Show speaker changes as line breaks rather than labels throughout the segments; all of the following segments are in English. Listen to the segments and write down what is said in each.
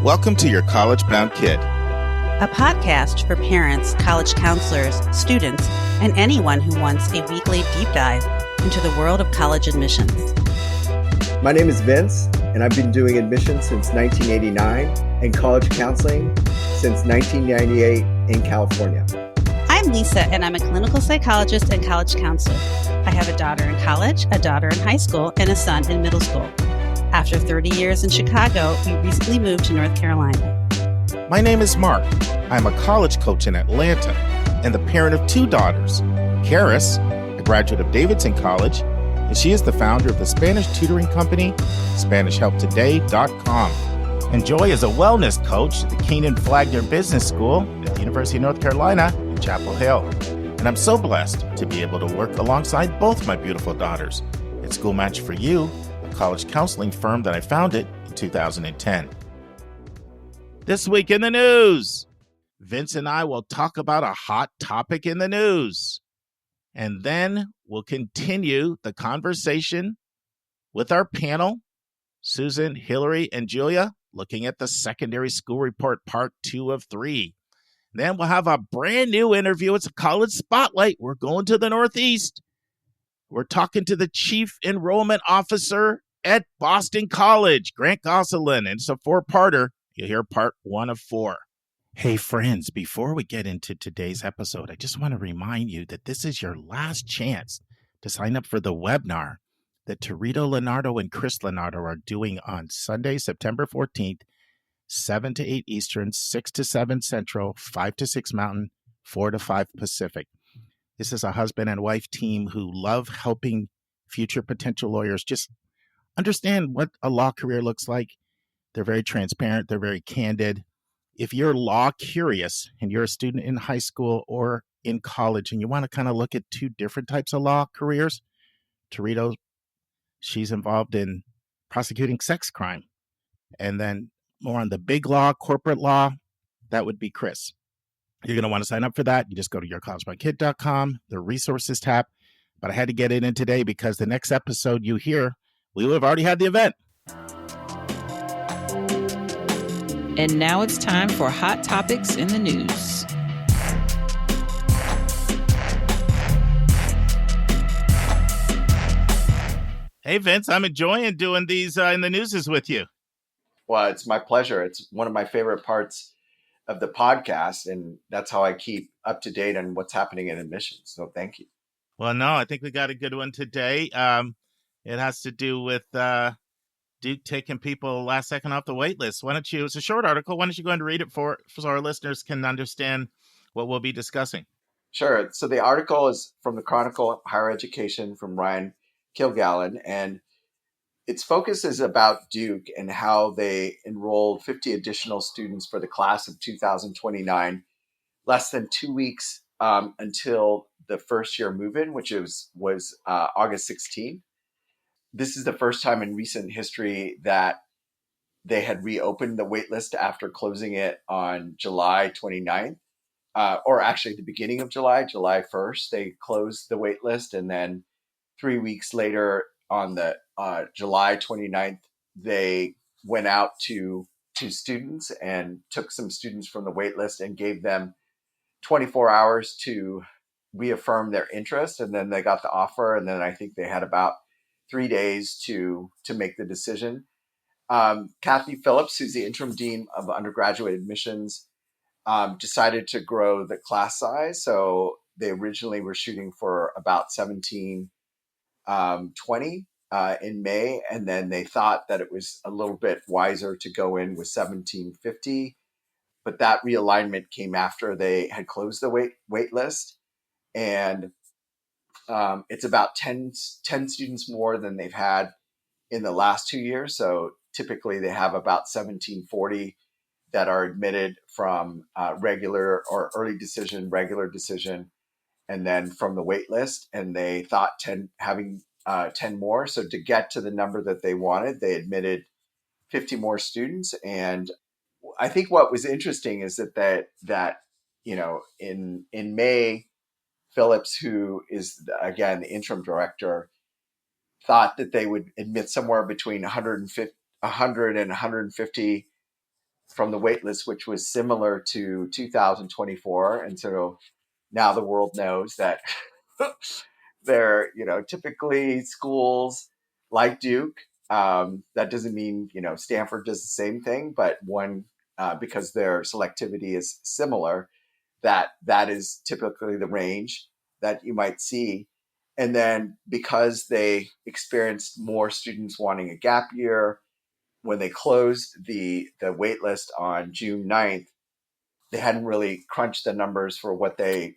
Welcome to Your College Bound Kid,
a podcast for parents, college counselors, students, and anyone who wants a weekly deep dive into the world of college admissions.
My name is Vince, and I've been doing admissions since 1989 and college counseling since 1998 in California.
I'm Lisa, and I'm a clinical psychologist and college counselor. I have a daughter in college, a daughter in high school, and a son in middle school. After 30 years in Chicago, we recently moved to North Carolina.
My name is Mark. I'm a college coach in Atlanta and the parent of two daughters. Karis, a graduate of Davidson College, and she is the founder of the Spanish tutoring company, SpanishHelpToday.com. And Joy is a wellness coach at the Keenan Flagler Business School at the University of North Carolina in Chapel Hill. And I'm so blessed to be able to work alongside both my beautiful daughters at School Match for You, a college counseling firm that I founded in 2010. This week in the news, Vince and I will talk about a hot topic in the news. And then we'll continue the conversation with our panel, Susan, Hilary, and Julia, looking at the secondary school report, part 2 of 3. Then we'll have a brand new interview. It's a college spotlight. We're going to the Northeast. We're talking to the chief enrollment officer at Boston College, Grant Gosselin, and it's a 4-parter. You'll hear part 1 of 4. Hey, friends, before we get into today's episode, I just want to remind you that this is your last chance to sign up for the webinar that Torito Leonardo and Chris Leonardo are doing on Sunday, September 14th, 7 to 8 Eastern, 6 to 7 Central, 5 to 6 Mountain, 4 to 5 Pacific. This is a husband and wife team who love helping future potential lawyers just understand what a law career looks like. They're very transparent. They're very candid. If you're law curious and you're a student in high school or in college and you want to kind of look at 2 different types of law careers, Torito, she's involved in prosecuting sex crime. And then more on the big law, corporate law, that would be Chris. You're going to want to sign up for that. You just go to yourcollegebounkid.com, the resources tab. But I had to get it in today because the next episode you hear, we will have already had the event.
And now it's time for Hot Topics in the News.
Hey, Vince, I'm enjoying doing these in the newses with you.
Well, it's my pleasure. It's one of my favorite parts of the podcast, and that's how I keep up to date on what's happening in admissions. So thank you.
Well, no, I think we got a good one today. It has to do with Duke taking people last second off the wait list. Why don't you, it's a short article. Why don't you go and read it for so our listeners can understand what we'll be discussing?
Sure. So the article is from the Chronicle of Higher Education from Ryan Kilgallen, and its focus is about Duke and how they enrolled 50 additional students for the class of 2029, less than 2 weeks until the first year move-in, which was August 16th. This is the first time in recent history that they had reopened the waitlist after closing it on July 29th, or actually the beginning of July 1st. They closed the waitlist, and then 3 weeks later on the July 29th, they went out to students and took some students from the waitlist and gave them 24 hours to reaffirm their interest. And then they got the offer. And then I think they had about 3 days to make the decision. Kathy Phillips, who's the interim dean of undergraduate admissions, decided to grow the class size. So they originally were shooting for about 1720 in May, and then they thought that it was a little bit wiser to go in with 1750. But that realignment came after they had closed the wait list, and it's about 10 students more than they've had in the last 2 years. So typically they have about 1740 that are admitted from regular or early decision, regular decision, and then from the wait list. And they thought having 10 more. So to get to the number that they wanted, they admitted 50 more students. And I think what was interesting is that in May, Phillips, who is again the interim director, thought that they would admit somewhere between 100 and 150 from the waitlist, which was similar to 2024. And so now the world knows that they're, typically schools like Duke. That doesn't mean, Stanford does the same thing, but because their selectivity is similar, that is typically the range that you might see. And then because they experienced more students wanting a gap year, when they closed the wait list on June 9th, they hadn't really crunched the numbers for what they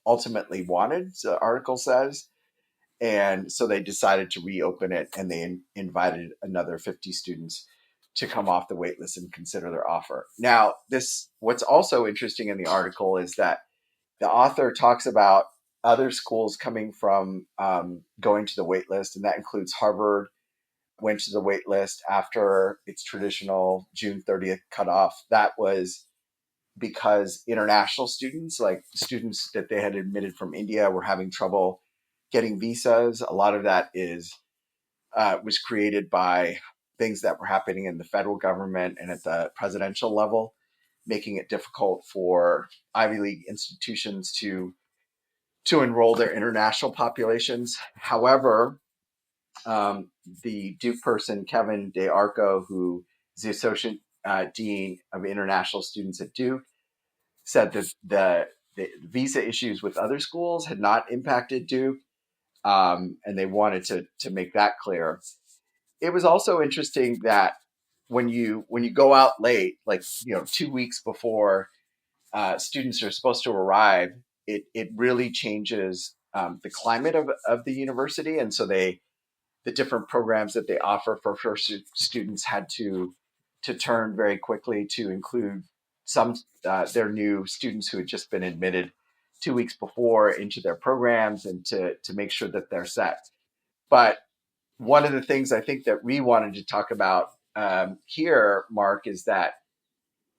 ultimately wanted, the article says. And so they decided to reopen it, and they invited another 50 students to come off the wait list and consider their offer. Now, what's also interesting in the article is that the author talks about other schools coming from going to the wait list, and that includes Harvard went to the wait list after its traditional June 30th cutoff. That was because international students, like students that they had admitted from India, were having trouble getting visas. A lot of that was created by things that were happening in the federal government and at the presidential level, making it difficult for Ivy League institutions to enroll their international populations. However, the Duke person, Kevin DeArco, who is the Associate Dean of International Students at Duke, said that the visa issues with other schools had not impacted Duke, and they wanted to make that clear. It was also interesting that when you go out late, like 2 weeks before students are supposed to arrive, it really changes the climate of the university, and so the different programs that they offer for first students had to turn very quickly to include some their new students who had just been admitted 2 weeks before into their programs, and to make sure that they're set. But one of the things I think that we wanted to talk about here, Mark, is that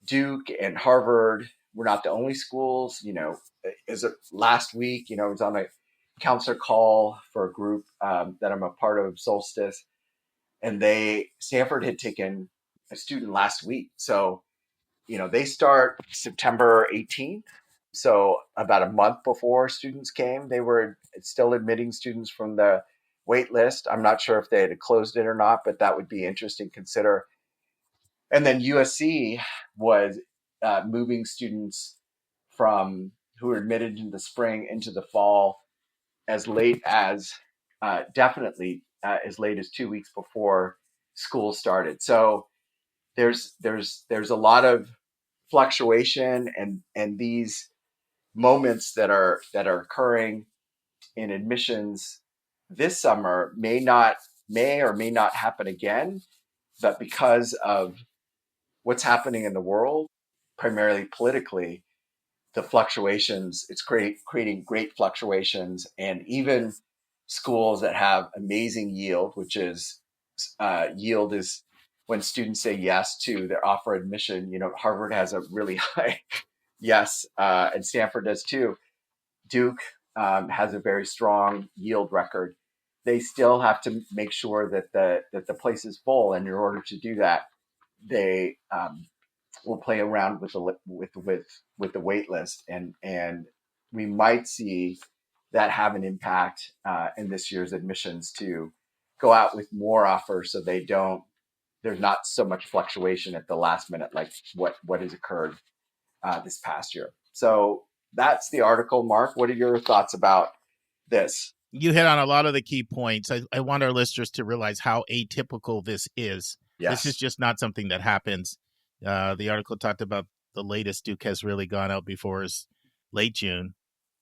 Duke and Harvard were not the only schools. Last week, I was on a counselor call for a group that I'm a part of, Solstice, and Stanford had taken a student last week. So, they start September 18th. So about a month before students came, they were still admitting students from the wait list. I'm not sure if they had closed it or not, but that would be interesting to consider. And then USC was moving students from who were admitted in the spring into the fall as late as definitely as late as 2 weeks before school started. So there's a lot of fluctuation, and these moments that are occurring in admissions this summer may or may not happen again. But because of what's happening in the world, primarily politically, the fluctuations, it's creating great fluctuations. And even schools that have amazing yield, which is yield is when students say yes to their offer admission. Harvard has a really high yes, and Stanford does too. Duke has a very strong yield record. They still have to make sure that the place is full, and in order to do that, they will play around with the wait list, and we might see that have an impact in this year's admissions to go out with more offers, so there's not so much fluctuation at the last minute like what has occurred this past year. So that's the article. Mark, what are your thoughts about this?
You hit on a lot of the key points. I want our listeners to realize how atypical this is.
Yes.
This is just not something that happens. The article talked about the latest Duke has really gone out before is late June.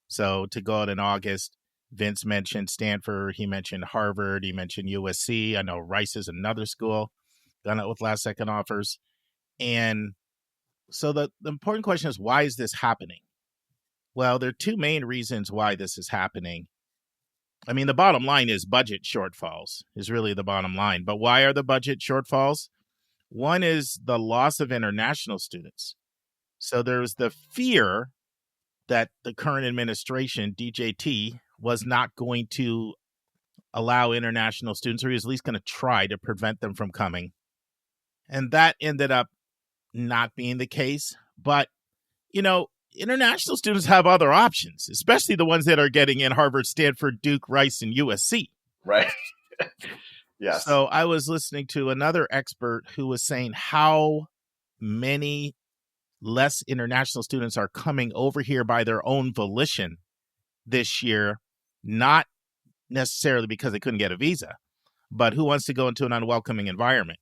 So to go out in August, Vince mentioned Stanford. He mentioned Harvard. He mentioned USC. I know Rice is another school gone out with last second offers. And so the important question is, why is this happening? Well, there are two main reasons why this is happening. I mean, the bottom line is budget shortfalls is really the bottom line. But why are the budget shortfalls? One is the loss of international students. So there's the fear that the current administration, DJT, was not going to allow international students, or he was at least going to try to prevent them from coming. And that ended up not being the case. But, international students have other options, especially the ones that are getting in Harvard, Stanford, Duke, Rice, and USC.
Right. Yes.
So I was listening to another expert who was saying how many less international students are coming over here by their own volition this year, not necessarily because they couldn't get a visa, but who wants to go into an unwelcoming environment.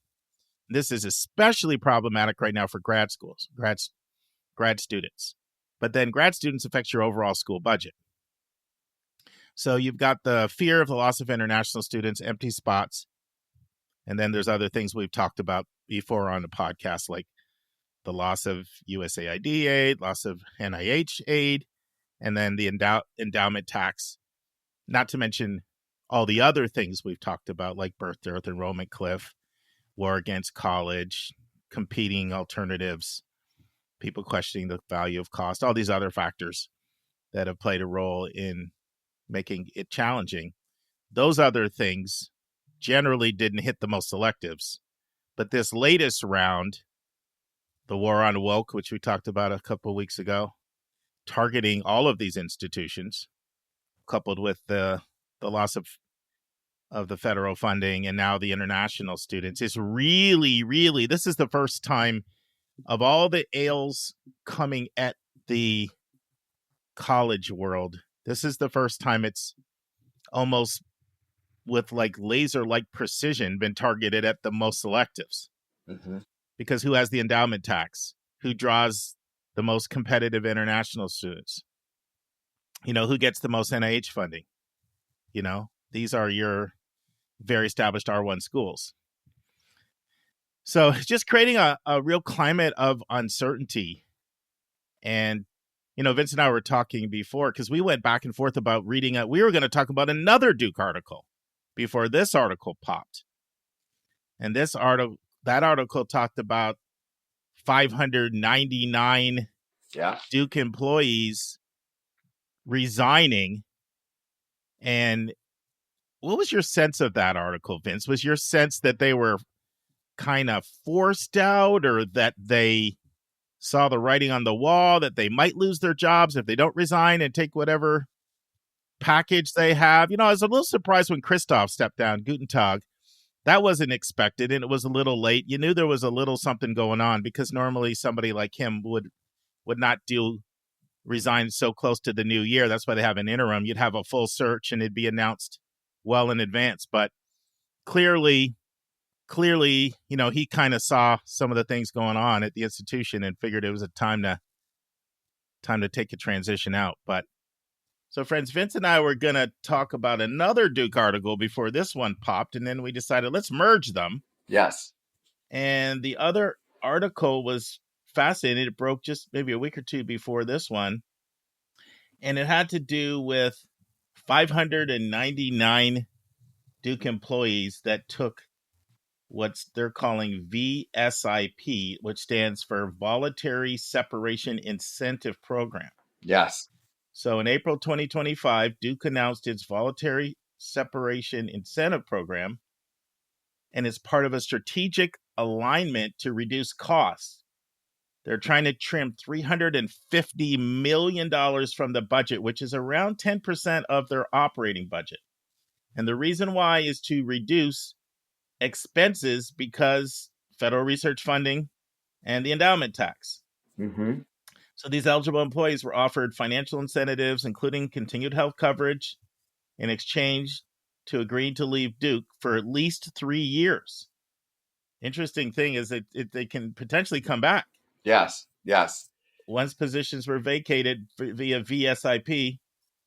This is especially problematic right now for grad schools, grad students. But then grad students affects your overall school budget. So you've got the fear of the loss of international students, empty spots, and then there's other things we've talked about before on the podcast, like the loss of USAID aid, loss of NIH aid, and then the endowment tax, not to mention all the other things we've talked about, like birth, death, enrollment cliff, war against college, competing alternatives, people questioning the value of cost, all these other factors that have played a role in making it challenging. Those other things generally didn't hit the most selectives. But this latest round, the war on woke, which we talked about a couple of weeks ago, targeting all of these institutions, coupled with the loss of the federal funding and now the international students, is really, this is the first time of all the ails coming at the college world. This is the first time it's almost with like laser-like precision been targeted at the most selectives.
Mm-hmm.
Because who has the endowment tax? Who draws the most competitive international students? Who gets the most NIH funding? These are your very established R1 schools. So just creating a real climate of uncertainty. And, Vince and I were talking before, because we went back and forth about reading it. We were going to talk about another Duke article before this article popped. And that article talked about 599 Duke employees resigning. And what was your sense of that article, Vince? Was your sense that they were kind of forced out, or that they saw the writing on the wall that they might lose their jobs if they don't resign and take whatever package they have? I was a little surprised when Christoph stepped down. Guten Tag. That wasn't expected, and it was a little late. You knew there was a little something going on, because normally somebody like him would not resign so close to the new year. That's why they have an interim. You'd have a full search and it'd be announced well in advance. But clearly, he kind of saw some of the things going on at the institution and figured it was a time to take a transition out. But so, friends, Vince and I were going to talk about another Duke article before this one popped, and then we decided let's merge them.
Yes.
And the other article was fascinating. It broke just maybe a week or two before this one, and it had to do with 599 Duke employees that took what they're calling VSIP, which stands for Voluntary Separation Incentive Program.
Yes.
So in April 2025, Duke announced its Voluntary Separation Incentive Program, and it's part of a strategic alignment to reduce costs. They're trying to trim $350 million from the budget, which is around 10% of their operating budget. And the reason why is to reduce expenses because federal research funding and the endowment tax.
Mm-hmm.
So these eligible employees were offered financial incentives, including continued health coverage, in exchange to agreeing to leave Duke for at least 3 years. Interesting thing is that they can potentially come back.
Yes.
Once positions were vacated via VSIP,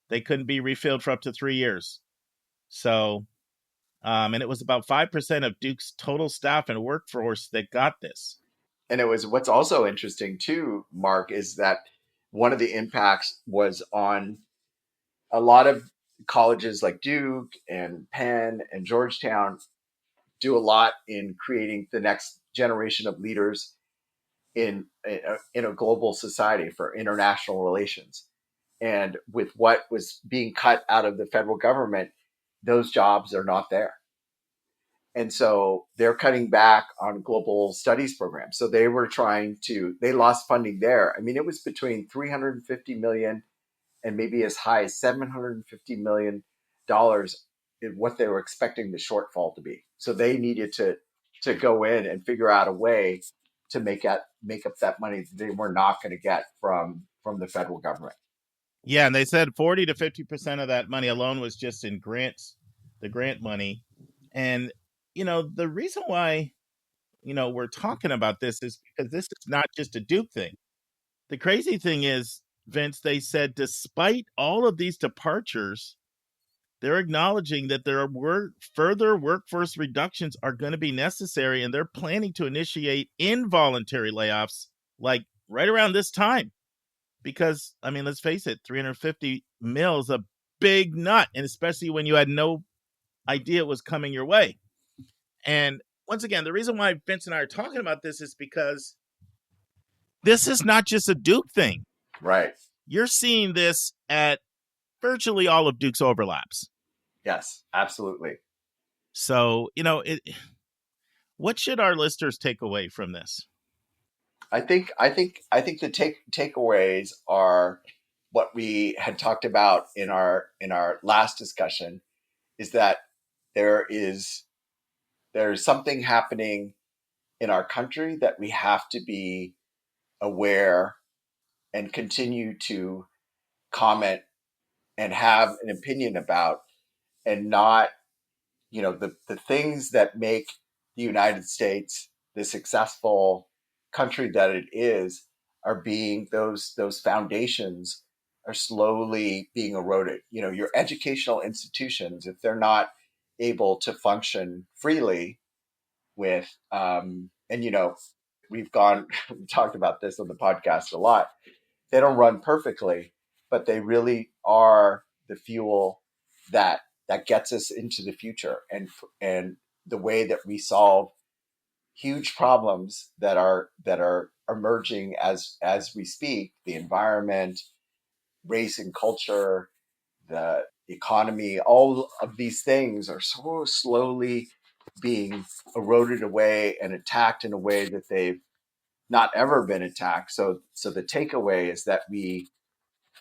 they couldn't be refilled for up to 3 years. So, and it was about 5% of Duke's total staff and workforce that got this.
And it was, what's also interesting too, Mark, is that one of the impacts was on a lot of colleges like Duke and Penn and Georgetown do a lot in creating the next generation of leaders in a global society for international relations. And with what was being cut out of the federal government, those jobs are not there. And so they're cutting back on global studies programs. So they lost funding there. I mean, it was between 350 million and maybe as high as $750 million in what they were expecting the shortfall to be. So they needed to go in and figure out a way to make up that money that they were not going to get from the federal government.
Yeah, and they said 40 to 50% of that money alone was just in grants, the grant money. And, the reason why, we're talking about this is because this is not just a Duke thing. The crazy thing is, Vince, they said despite all of these departures, they're acknowledging that there are further workforce reductions are going to be necessary, and they're planning to initiate involuntary layoffs like right around this time. Because, I mean, let's face it, 350 mil is a big nut, and especially when you had no idea it was coming your way. And once again, the reason why Vince and I are talking about this is because this is not just a Duke thing.
Right.
You're seeing this at virtually all of Duke's overlaps.
Yes, absolutely.
So, what should our listeners take away from this?
I think the takeaways are what we had talked about in our last discussion, is that there's something happening in our country that we have to be aware and continue to comment and have an opinion about, and not, the things that make the United States the successful country that it is are being those foundations are slowly being eroded. Your educational institutions, if they're not able to function freely with, we've talked about this on the podcast a lot. They don't run perfectly, but they really are the fuel that gets us into the future, and the way that we solve huge problems that are emerging as we speak: the environment, race and culture, the economy. All of these things are so slowly being eroded away and attacked in a way that they've not ever been attacked. So the takeaway is that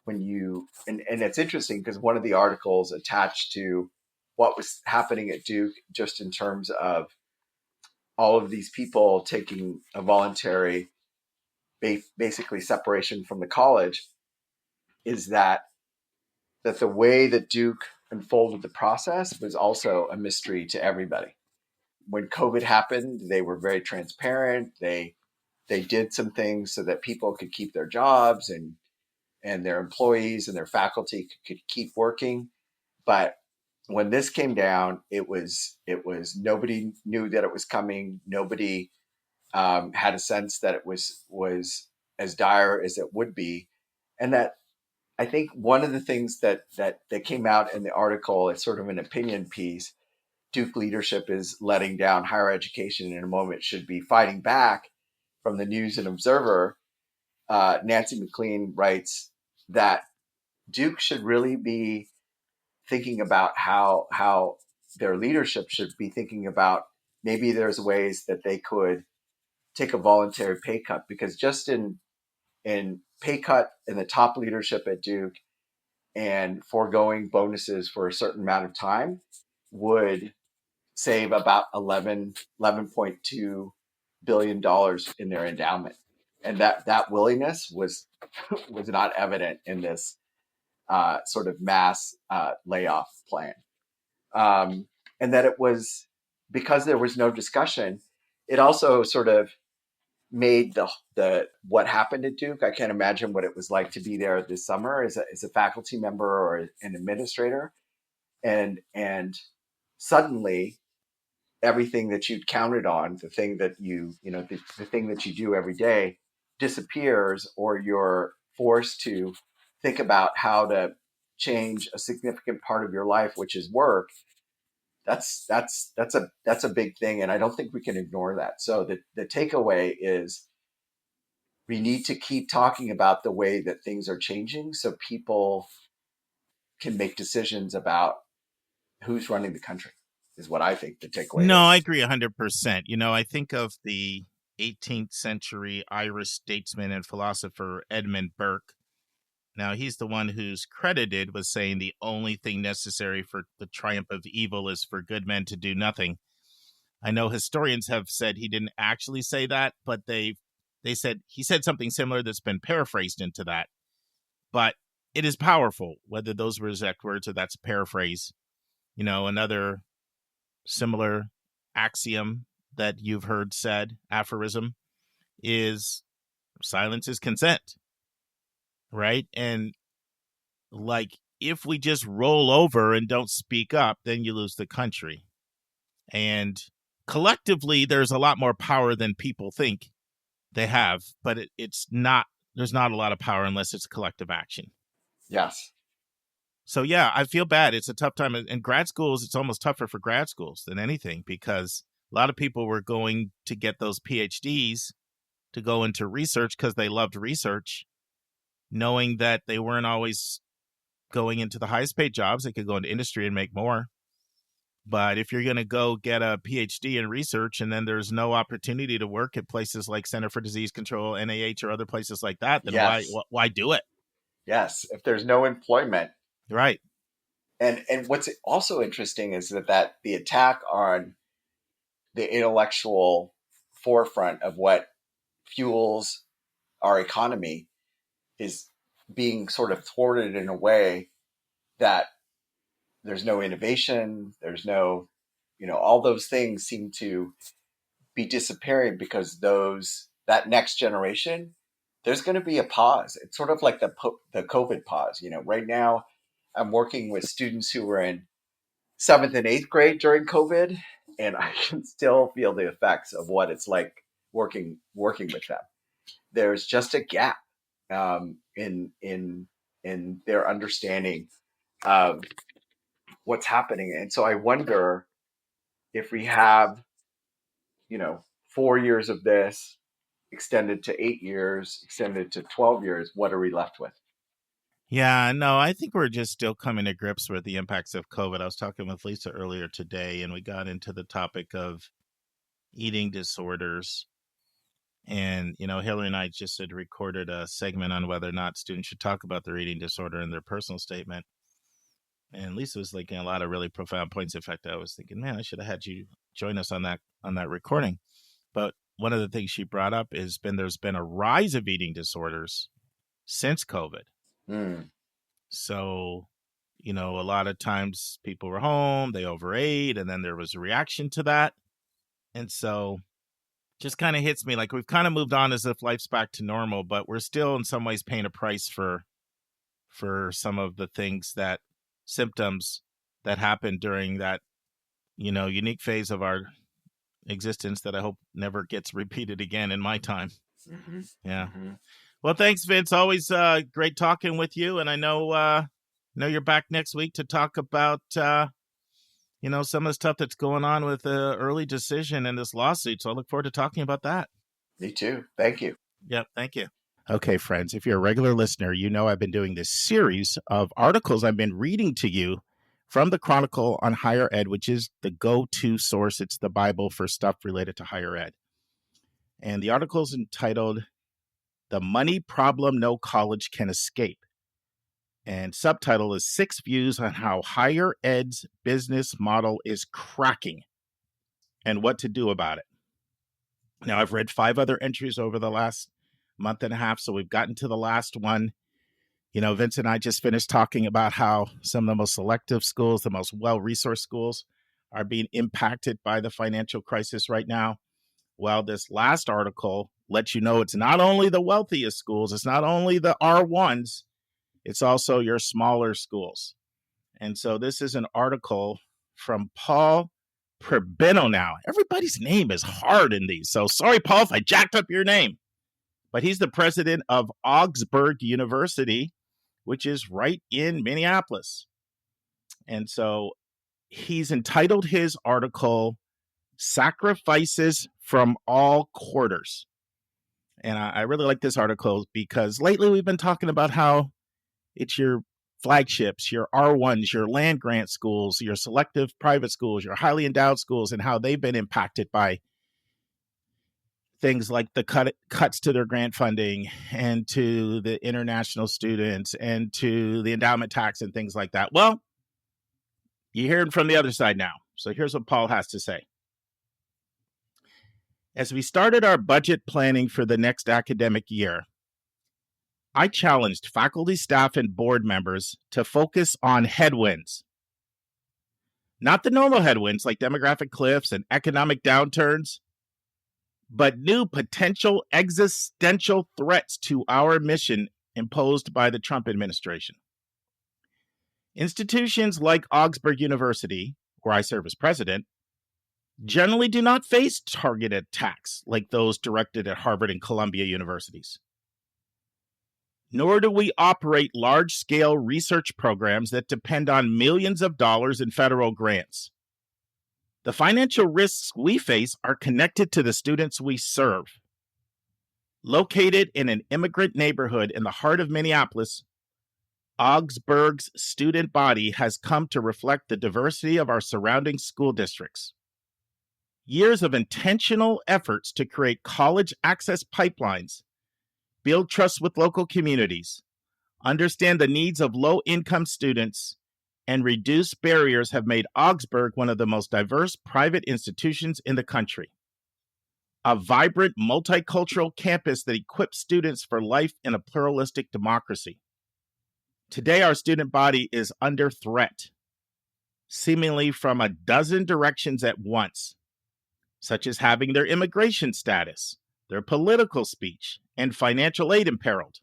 and it's interesting because one of the articles attached to what was happening at Duke, just in terms of all of these people taking a voluntary, basically separation from the college, is that the way that Duke unfolded the process was also a mystery to everybody. When COVID happened, they were very transparent. They did some things so that people could keep their jobs, and their employees and their faculty could keep working. But when this came down, it was nobody knew that it was coming. Nobody had a sense that it was as dire as it would be. And that, I think, one of the things that came out in the article, it's sort of an opinion piece. Duke leadership is letting down higher education, in a moment should be fighting back. From the News and Observer, Nancy McLean writes that Duke should really be thinking about how their leadership should be thinking about, maybe there's ways that they could take a voluntary pay cut, because just in pay cut in the top leadership at Duke and foregoing bonuses for a certain amount of time would save about $11.2 billion in their endowment. And that willingness was not evident in this sort of mass layoff plan. And that it was, because there was no discussion, it also sort of made the what happened at Duke. I can't imagine what it was like to be there this summer as a faculty member or an administrator, and suddenly everything that you'd counted on, the thing that the thing that you do every day, disappears, or you're forced to think about how to change a significant part of your life, which is work. That's a big thing, and I don't think we can ignore that. So the takeaway is, we need to keep talking about the way that things are changing, so people can make decisions about who's running the country. is what I think the takeaway
No,
is.
I agree 100%. I think of the 18th century Irish statesman and philosopher Edmund Burke. Now, he's the one who's credited with saying the only thing necessary for the triumph of evil is for good men to do nothing. I know historians have said he didn't actually say that, but they said he said something similar that's been paraphrased into that. But it is powerful, whether those were exact words or that's a paraphrase. Another similar axiom that you've heard said, aphorism, is silence is consent, right? And if we just roll over and don't speak up, then you lose the country. And collectively, there's a lot more power than people think they have, but there's not a lot of power unless it's collective action.
Yes.
So, yeah, I feel bad. It's a tough time. In grad schools, it's almost tougher for grad schools than anything because a lot of people were going to get those PhDs to go into research because they loved research, knowing that they weren't always going into the highest paid jobs. They could go into industry and make more. But if you're going to go get a PhD in research and then there's no opportunity to work at places like Center for Disease Control, NIH, or other places like that, then
Yes.
why do it?
Yes. If there's no employment.
Right.
And what's also interesting is that the attack on the intellectual forefront of what fuels our economy is being sort of thwarted in a way that there's no innovation, there's no, all those things seem to be disappearing because that next generation, there's going to be a pause. It's sort of like the COVID pause. Right now I'm working with students who were in 7th and 8th grade during COVID, and I can still feel the effects of what it's like working with them. There's just a gap in their understanding of what's happening. And so I wonder if we have, 4 years of this extended to 8 years, extended to 12 years, what are we left with?
Yeah, no, I think we're just still coming to grips with the impacts of COVID. I was talking with Lisa earlier today, and we got into the topic of eating disorders. And, Hilary and I just had recorded a segment on whether or not students should talk about their eating disorder in their personal statement. And Lisa was making a lot of really profound points. In fact, I was thinking, man, I should have had you join us on that recording. But one of the things she brought up is there's been a rise of eating disorders since COVID. So, a lot of times people were home, they overate, and then there was a reaction to that. And so just kind of hits me like we've kind of moved on as if life's back to normal, but we're still in some ways paying a price for some of the symptoms that happened during that, unique phase of our existence that I hope never gets repeated again in my time.
Mm-hmm.
Yeah.
Mm-hmm.
Well, thanks, Vince. Always great talking with you. And I know you're back next week to talk about, some of the stuff that's going on with the early decision in this lawsuit. So I look forward to talking about that.
Me too. Thank you.
Yep. Thank you. Okay, friends, if you're a regular listener, I've been doing this series of articles I've been reading to you from the Chronicle on higher ed, which is the go-to source. It's the Bible for stuff related to higher ed. And the article is entitled The Money Problem No College Can Escape. And subtitle is 6 Views on How Higher Ed's Business Model is Cracking and What to Do About it. Now, I've read 5 other entries over the last month and a half, so we've gotten to the last one. Vince and I just finished talking about how some of the most selective schools, the most well-resourced schools, are being impacted by the financial crisis right now. Well, this last article lets you know it's not only the wealthiest schools, it's not only the R1s, it's also your smaller schools. And so this is an article from Paul Prebino now. Everybody's name is hard in these. So sorry, Paul, if I jacked up your name. But he's the president of Augsburg University, which is right in Minneapolis. And so he's entitled his article, Sacrifices from All Quarters. And I really like this article because lately we've been talking about how it's your flagships, your R1s, your land grant schools, your selective private schools, your highly endowed schools, and how they've been impacted by things like the cuts to their grant funding and to the international students and to the endowment tax and things like that. Well, you're hearing from the other side now. So here's what Paul has to say. As we started our budget planning for the next academic year, I challenged faculty, staff, and board members to focus on headwinds. Not the normal headwinds like demographic cliffs and economic downturns, but new potential existential threats to our mission imposed by the Trump administration. Institutions like Augsburg University, where I serve as president, generally do not face targeted attacks like those directed at Harvard and Columbia universities. Nor do we operate large-scale research programs that depend on millions of dollars in federal grants. The financial risks we face are connected to the students we serve. Located in an immigrant neighborhood in the heart of Minneapolis, Augsburg's student body has come to reflect the diversity of our surrounding school districts. Years of intentional efforts to create college access pipelines, build trust with local communities, understand the needs of low-income students, and reduce barriers have made Augsburg one of the most diverse private institutions in the country. A vibrant, multicultural campus that equips students for life in a pluralistic democracy. Today, our student body is under threat, seemingly from a dozen directions at once, such as having their immigration status, their political speech, and financial aid imperiled.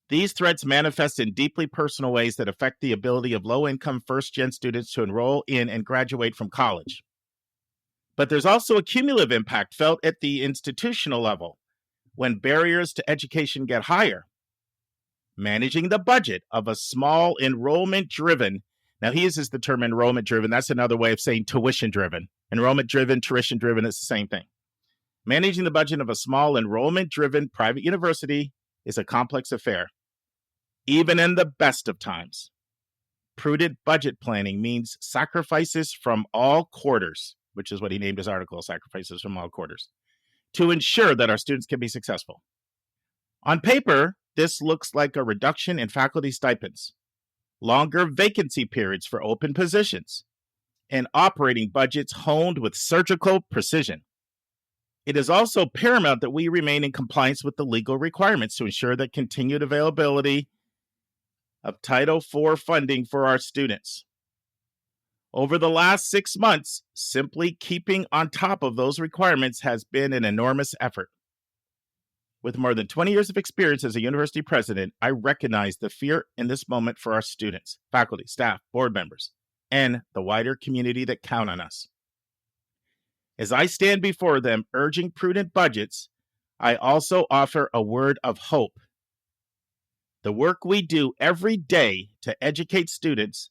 These threats manifest in deeply personal ways that affect the ability of low-income first-gen students to enroll in and graduate from college. But there's also a cumulative impact felt at the institutional level when barriers to education get higher. Managing the budget of a small enrollment-driven, now he uses the term enrollment-driven, that's another way of saying tuition-driven. Enrollment-driven, tuition-driven, it's the same thing. Managing the budget of a small enrollment-driven private university is a complex affair, even in the best of times. Prudent budget planning means sacrifices from all quarters, which is what he named his article, Sacrifices from All Quarters, to ensure that our students can be successful. On paper, this looks like a reduction in faculty stipends, longer vacancy periods for open positions, and operating budgets honed with surgical precision. It is also paramount that we remain in compliance with the legal requirements to ensure the continued availability of Title IV funding for our students. Over the last 6 months, simply keeping on top of those requirements has been an enormous effort. With more than 20 years of experience as a university president, I recognize the fear in this moment for our students, faculty, staff, board members, and the wider community that count on us. As I stand before them urging prudent budgets, I also offer a word of hope. The work we do every day to educate students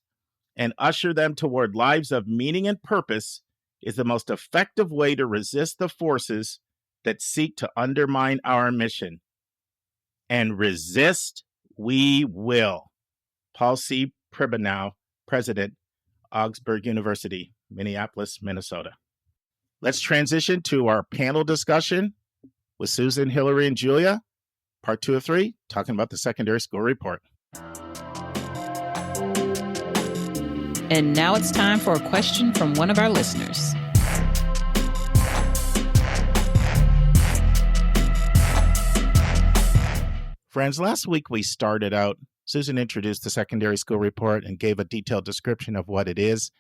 and usher them toward lives of meaning and purpose is the most effective way to resist the forces that seek to undermine our mission. And resist we will. Paul C. Pribanow, President, Augsburg University, Minneapolis, Minnesota. Let's transition to our panel discussion with Susan, Hilary, and Julia. Part 2 of 3, talking about the secondary school report.
And now it's time for a question from one of our listeners.
Friends, last week we started out, Susan introduced the secondary school report and gave a detailed description of what it is.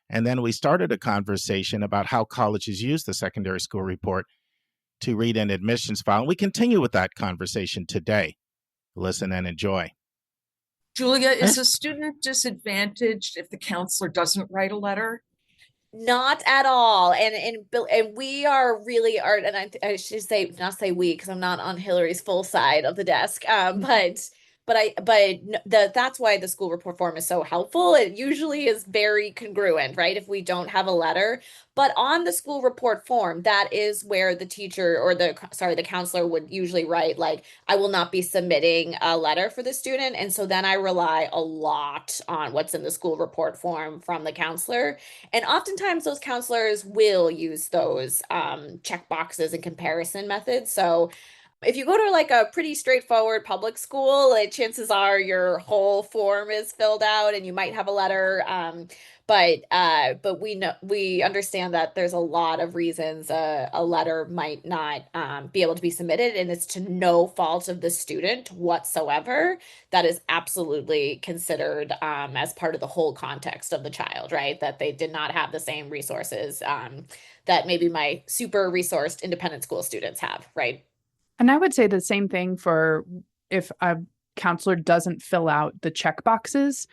And then we started a conversation about how colleges use the secondary school report to read an admissions file. And we continue with that conversation today. Listen and enjoy.
Julia, is a student disadvantaged if the counselor doesn't write a letter?
Not at all. And we are really and I should say, not say we, because I'm not on Hilary's full side of the desk, but That's why the school report form is so helpful. It usually is very congruent, right? If we don't have a letter, but on the school report form, that is where the teacher or the counselor would usually write, like, I will not be submitting a letter for the student. And so then I rely a lot on what's in the school report form from the counselor. And oftentimes those counselors will use those check boxes and comparison methods. So if you go to like a pretty straightforward public school, chances are your whole form is filled out and you might have a letter. But we understand that there's a lot of reasons a letter might not be able to be submitted, and it's to no fault of the student whatsoever. That is absolutely considered as part of the whole context of the child, right? That they did not have the same resources that maybe my super resourced independent school students have, right?
And I would say the same thing for if a counselor doesn't fill out the check boxes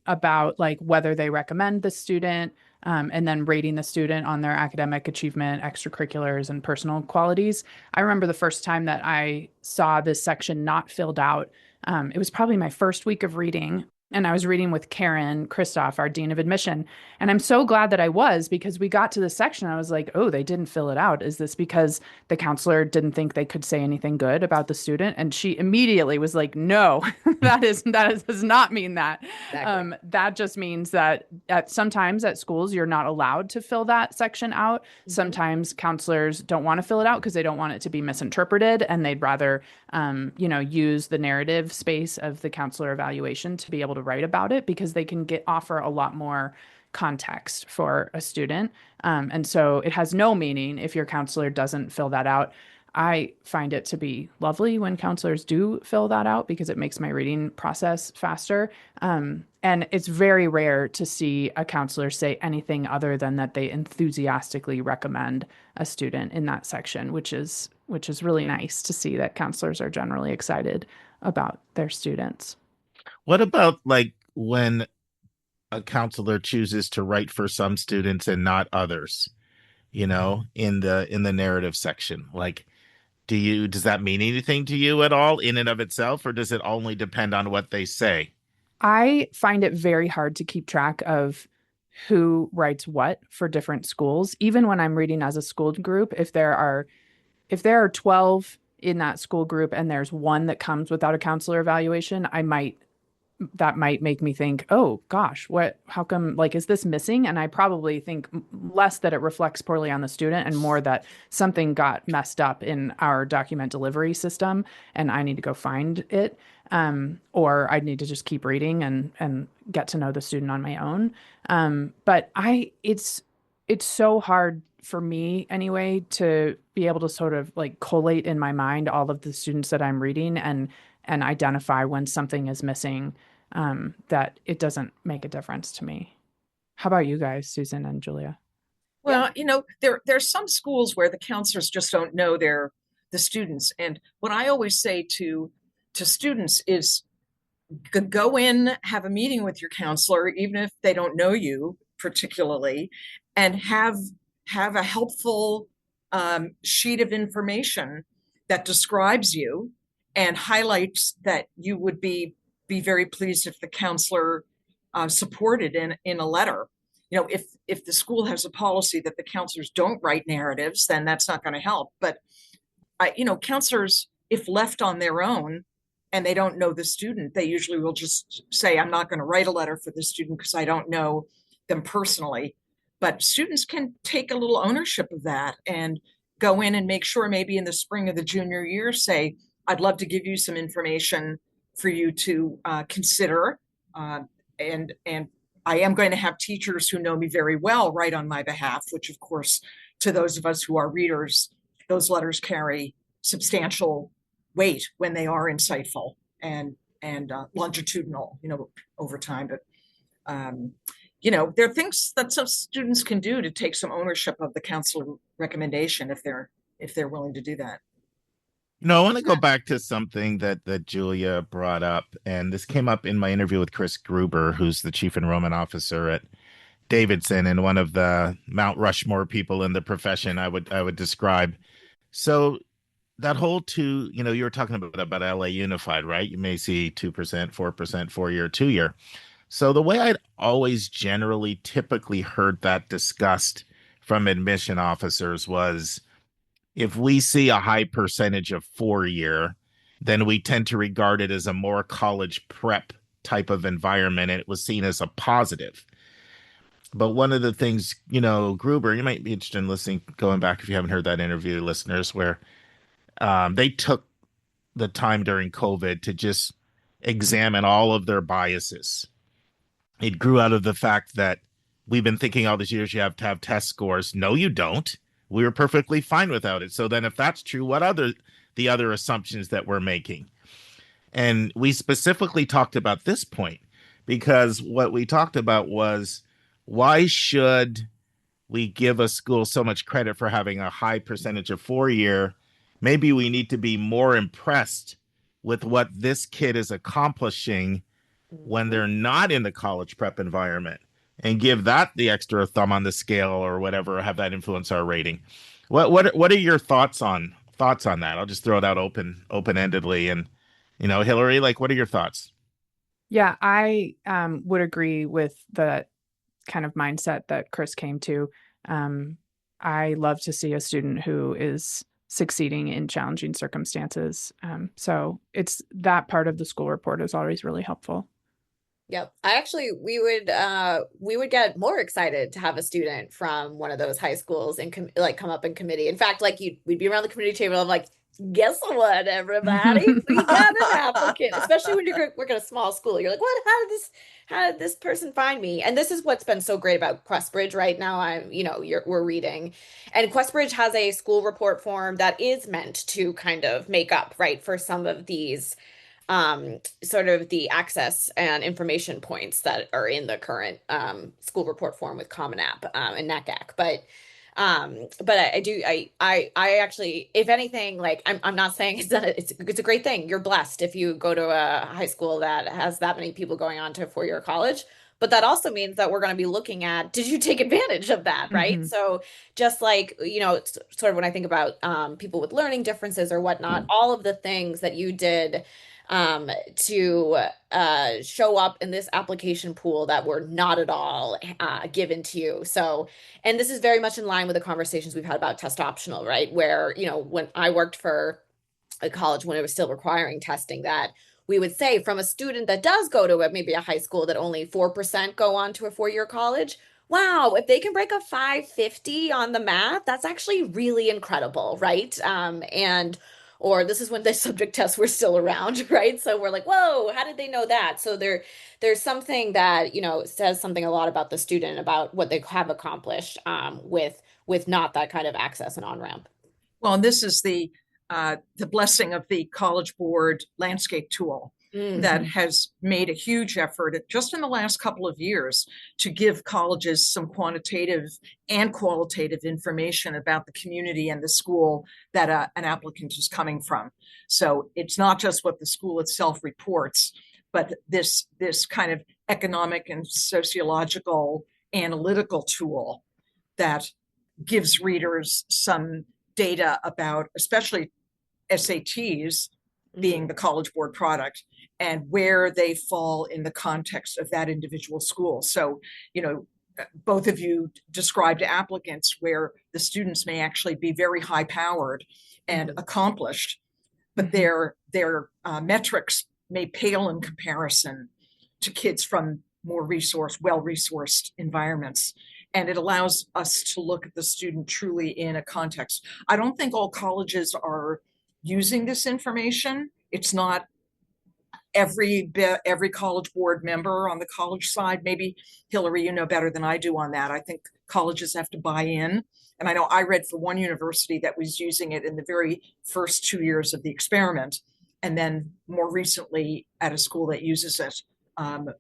about like whether they recommend the student and then rating the student on their academic achievement, extracurriculars, and personal qualities. I remember the first time that I saw this section not filled out. It was probably my first week of reading. And I was reading with Karen Christoph, our Dean of Admission. And I'm so glad that I was, because we got to this section. I was like, oh, they didn't fill it out. Is this because the counselor didn't think they could say anything good about the student? And she immediately was like, no, does not mean that.
Exactly.
That just means that sometimes at schools, you're not allowed to fill that section out. Sometimes counselors don't want to fill it out because they don't want it to be misinterpreted. And they'd rather, use the narrative space of the counselor evaluation to be able to write about it, because they can offer a lot more context for a student. And so it has no meaning if your counselor doesn't fill that out. I find it to be lovely when counselors do fill that out, because it makes my reading process faster. And it's very rare to see a counselor say anything other than that they enthusiastically recommend a student in that section, which is really nice to see that counselors are generally excited about their students.
What about like when a counselor chooses to write for some students and not others, in the narrative section? Like, does that mean anything to you at all in and of itself, or does it only depend on what they say?
I find it very hard to keep track of who writes what for different schools. Even when I'm reading as a school group, if there are 12 in that school group and there's one that comes without a counselor evaluation, that might make me think, oh gosh, how come, like, is this missing? And I probably think less that it reflects poorly on the student and more that something got messed up in our document delivery system and I need to go find it. Or I need to just keep reading and get to know the student on my own. But it's so hard for me anyway to be able to sort of like collate in my mind all of the students that I'm reading and identify when something is missing, that it doesn't make a difference to me. How about you guys, Susan and Julia?
Well, there's some schools where the counselors just don't know the students. And what I always say to students is go in, have a meeting with your counselor, even if they don't know you particularly, and have a helpful sheet of information that describes you and highlights that you would be very pleased if the counselor supported in a letter. If the school has a policy that the counselors don't write narratives, then that's not going to help. But counselors, if left on their own and they don't know the student, they usually will just say, I'm not going to write a letter for the student because I don't know them personally. But students can take a little ownership of that and go in and make sure, maybe in the spring of the junior year, say, I'd love to give you some information for you to consider. And I am going to have teachers who know me very well write on my behalf, which of course, to those of us who are readers, those letters carry substantial weight when they are insightful and longitudinal, over time. But there are things that some students can do to take some ownership of the counselor recommendation if they're willing to do that.
I want to go back to something that Julia brought up, and this came up in my interview with Chris Gruber, who's the chief enrollment officer at Davidson and one of the Mount Rushmore people in the profession, I would describe. So that whole two, you were talking about LA Unified, right? You may see 2%, 4%, 4 year, 2 year. So the way I'd always generally typically heard that discussed from admission officers was if we see a high percentage of 4 year, then we tend to regard it as a more college prep type of environment, and it was seen as a positive. But one of the things, Gruber, you might be interested in listening, going back if you haven't heard that interview, listeners, where they took the time during COVID to just examine all of their biases. It grew out of the fact that we've been thinking all these years you have to have test scores. No, you don't. We were perfectly fine without it. So then if that's true, what other the other assumptions that we're making? And we specifically talked about this point because what we talked about was why should we give a school so much credit for having a high percentage of 4 year? Maybe we need to be more impressed with what this kid is accomplishing when they're not in the college prep environment and give that the extra thumb on the scale or whatever, have that influence our rating. What are your thoughts on that? I'll just throw it out open-endedly. And, Hilary, like, what are your thoughts?
Yeah, I would agree with the kind of mindset that Chris came to. I love to see a student who is succeeding in challenging circumstances. So it's that part of the school report is always really helpful.
Yep. We would get more excited to have a student from one of those high schools and come up in committee. In fact, we'd be around the committee table. I'm like, guess what, everybody? We got an applicant, especially when you're working at a small school. You're like, what? How did this person find me? And this is what's been so great about Questbridge right now. We're reading, and Questbridge has a school report form that is meant to kind of make up, right, for some of these sort of the access and information points that are in the current school report form with Common App and NACAC. But I actually, if anything, like I'm not saying it's a great thing. You're blessed if you go to a high school that has that many people going on to a 4-year college. But that also means that we're going to be looking at, did you take advantage of that, right? Mm-hmm. So just like, it's sort of when I think about people with learning differences or whatnot, all of the things that you did to show up in this application pool that were not at all given to you. So, and this is very much in line with the conversations we've had about test optional, right? Where, when I worked for a college, when it was still requiring testing, that we would say from a student that does go to maybe a high school that only 4% go on to a 4-year college, wow, if they can break a 550 on the math, that's actually really incredible, right? Or this is when the subject tests were still around, right? So we're like, whoa, how did they know that? So there's something that, says something a lot about the student, about what they have accomplished with not that kind of access and on-ramp.
Well, and this is the blessing of the College Board landscape tool. Mm-hmm. That has made a huge effort just in the last couple of years to give colleges some quantitative and qualitative information about the community and the school that an applicant is coming from. So it's not just what the school itself reports, but this kind of economic and sociological analytical tool that gives readers some data about, especially SATs being the College Board product, and where they fall in the context of that individual school. So, both of you described applicants where the students may actually be very high powered and accomplished, but their metrics may pale in comparison to kids from more well-resourced environments. And it allows us to look at the student truly in a context. I don't think all colleges are using this information. It's not every College Board member on the college side. Maybe Hilary, you know better than I do on that. I think colleges have to buy in. And I know I read for one university that was using it in the very first 2 years of the experiment, and then more recently at a school that uses it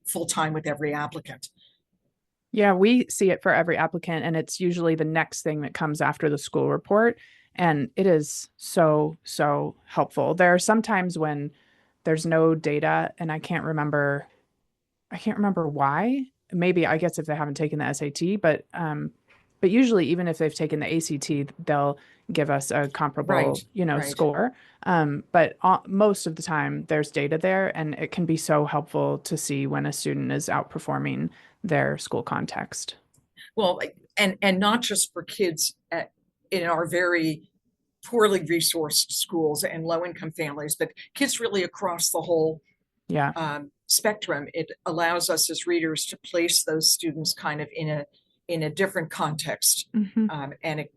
full time with every applicant.
Yeah, we see it for every applicant, and it's usually the next thing that comes after the school report. And it is so, so helpful. There are some times when there's no data and I can't remember why. Maybe, I guess, if they haven't taken the SAT, but But usually, even if they've taken the ACT, they'll give us a comparable,
Right.
score. But most of the time, there's data there, and it can be so helpful to see when a student is outperforming their school context.
Well, and not just for kids in our very poorly resourced schools and low income families, but kids really across the whole spectrum. It allows us as readers to place those students kind of in a different context, and it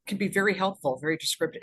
can be very helpful, very descriptive.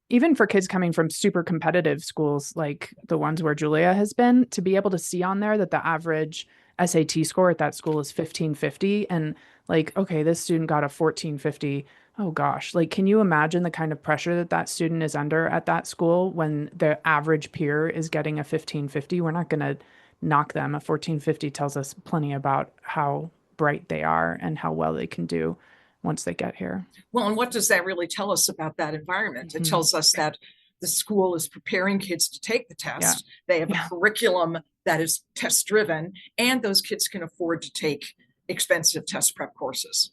Even for kids coming from super competitive schools like the ones where Julia has been, to be able to see on there that the average SAT score at that school is 1550, and like, okay, this student got a 1450. Oh gosh, like, can you imagine the kind of pressure that student is under at that school when the average peer is getting a 1550? We're not going to knock them. A 1450 tells us plenty about how bright they are and how well they can do once they get here.
Well, and what does that really tell us about that environment? It tells us that the school is preparing kids to take the test. They have a curriculum that is test driven, and those kids can afford to take expensive test prep courses.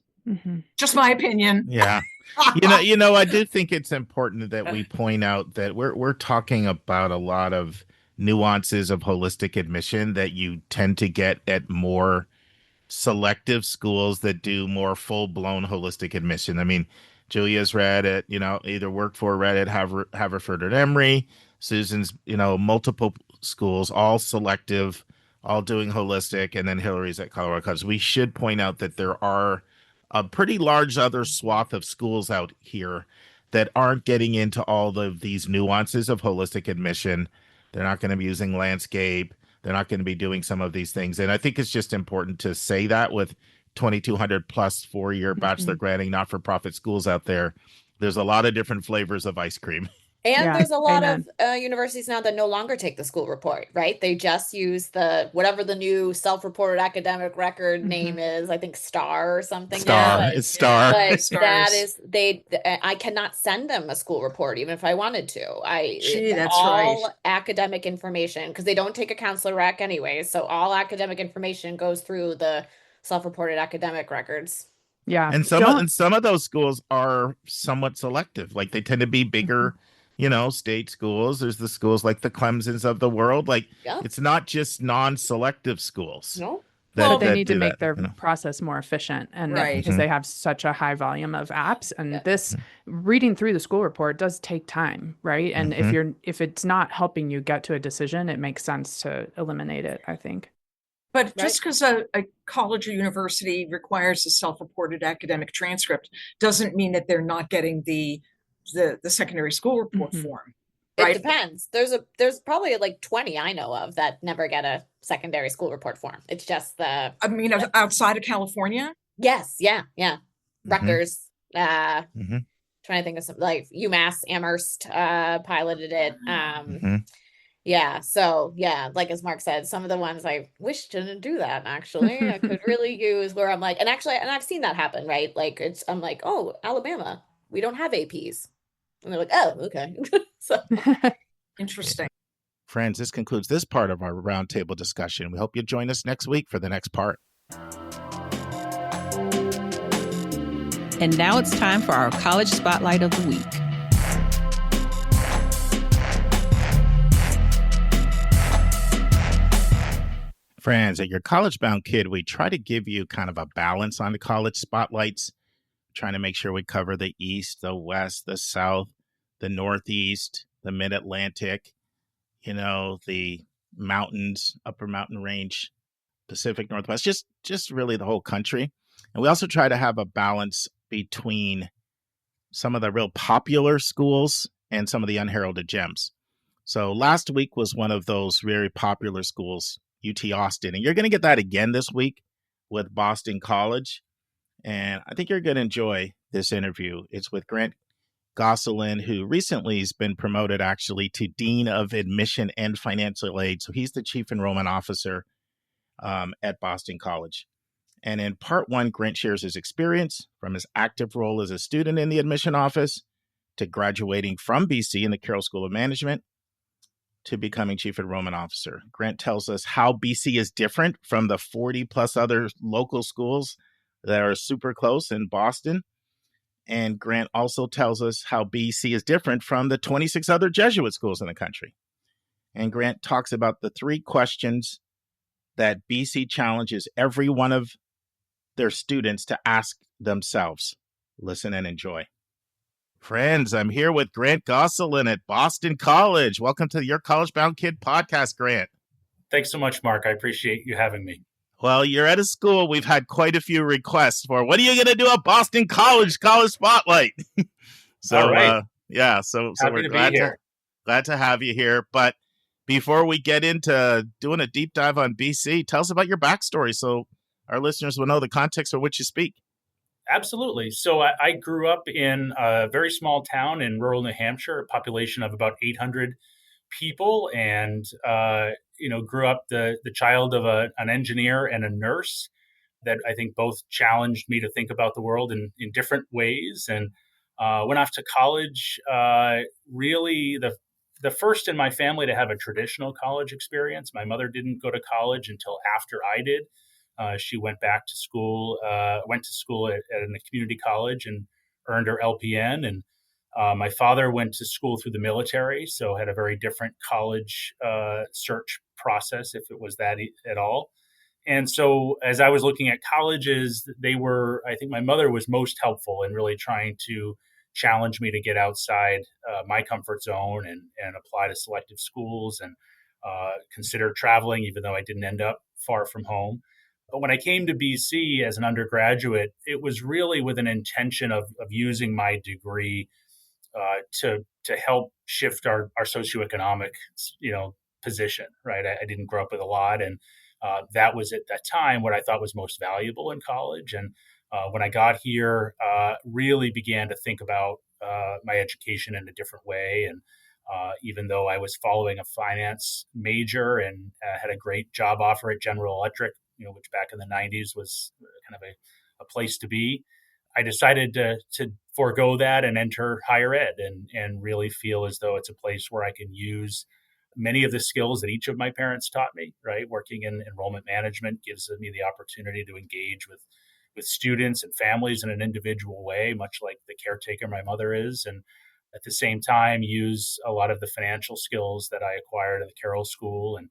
Just my opinion.
Yeah. I do think it's important that we point out that we're talking about a lot of nuances of holistic admission that you tend to get at more selective schools that do more full-blown holistic admission. I mean, Julia's read at, either worked for, read at Haverford or Emory. Susan's, multiple schools, all selective, all doing holistic, and then Hilary's at Colorado College. We should point out that there are a pretty large other swath of schools out here that aren't getting into all of these nuances of holistic admission. They're not going to be using landscape. They're not going to be doing some of these things. And I think it's just important to say that with 2,200 plus 4-year bachelor granting not-for-profit schools out there, there's a lot of different flavors of ice cream.
And there's a lot of universities now that no longer take the school report, right? They just use whatever the new self-reported academic record name is. I think STAR or something.
It's STAR.
But that is, I cannot send them a school report even if I wanted to.
That's
all
right.
academic information, because they don't take a counselor rec anyway. So all academic information goes through the self-reported academic records.
Yeah.
And some of those schools are somewhat selective. Like, they tend to be bigger, state schools. There's the schools like the Clemsons of the world. Like, it's not just non-selective schools.
No.
They need to make their process more efficient, and because they have such a high volume of apps, and this reading through the school report does take time, right? And if it's not helping you get to a decision, it makes sense to eliminate it, I think.
But just because a college or university requires a self-reported academic transcript doesn't mean that they're not getting the secondary school report form. Right?
It depends. There's probably like 20 I know of that never get a secondary school report form. It's just
outside of California?
Yes. Yeah. Rutgers. Trying to think of some, like UMass Amherst piloted it. Yeah. So like as Mark said, some of the ones I wish didn't do that, actually. I could really use where I'm like, and I've seen that happen, right? Like I'm like, oh, Alabama, we don't have APs. And they're like, oh, okay. So
interesting.
Friends, this concludes this part of our roundtable discussion. We hope you join us next week for the next part.
And now it's time for our college spotlight of the week.
Friends, at Your College Bound Kid, we try to give you kind of a balance on the college spotlights, trying to make sure we cover the East, the West, the South, the Northeast, the Mid-Atlantic, the mountains, Upper Mountain Range, Pacific Northwest, just really the whole country. And we also try to have a balance between some of the real popular schools and some of the unheralded gems. So last week was one of those very popular schools, UT Austin. And you're going to get that again this week with Boston College. And I think you're going to enjoy this interview. It's with Grant Gosselin, who recently has been promoted actually to Dean of Admission and Financial Aid. So he's the Chief Enrollment Officer at Boston College. And in part one, Grant shares his experience from his active role as a student in the admission office to graduating from BC in the Caroll School of Management to becoming Chief Enrollment Officer. Grant tells us how BC is different from the 40 plus other local schools that are super close in Boston. And Grant also tells us how BC is different from the 26 other Jesuit schools in the country. And Grant talks about the 3 questions that BC challenges every one of their students to ask themselves. Listen and enjoy. Friends, I'm here with Grant Gosselin at Boston College. Welcome to Your College Bound Kid podcast, Grant.
Thanks so much, Mark. I appreciate you having me.
Well, you're at a school we've had quite a few requests for. What are you going to do at Boston College Spotlight? So,
all right.
So
Happy
we're
to be here.
glad to have you here. But before we get into doing a deep dive on BC, tell us about your backstory so our listeners will know the context for which you speak.
Absolutely. So I grew up in a very small town in rural New Hampshire, a population of about 800 people, and grew up the child of an engineer and a nurse that I think both challenged me to think about the world in different ways. And went off to college, really the first in my family to have a traditional college experience. My mother didn't go to college until after I did. She went back to school, went to school at a community college and earned her LPN. And my father went to school through the military, so had a very different college search process, if it was that at all. And so as I was looking at colleges, I think my mother was most helpful in really trying to challenge me to get outside my comfort zone and apply to selective schools and consider traveling, even though I didn't end up far from home. But when I came to BC as an undergraduate, it was really with an intention of using my degree to help shift our socioeconomic, position. Right, I didn't grow up with a lot, and that was at that time what I thought was most valuable in college. And when I got here, really began to think about my education in a different way. And even though I was following a finance major and had a great job offer at General Electric, which back in the 90s was kind of a place to be, I decided to forego that and enter higher ed and really feel as though it's a place where I can use many of the skills that each of my parents taught me. Right, working in enrollment management gives me the opportunity to engage with students and families in an individual way, much like the caretaker my mother is, and at the same time use a lot of the financial skills that I acquired at the Caroll School and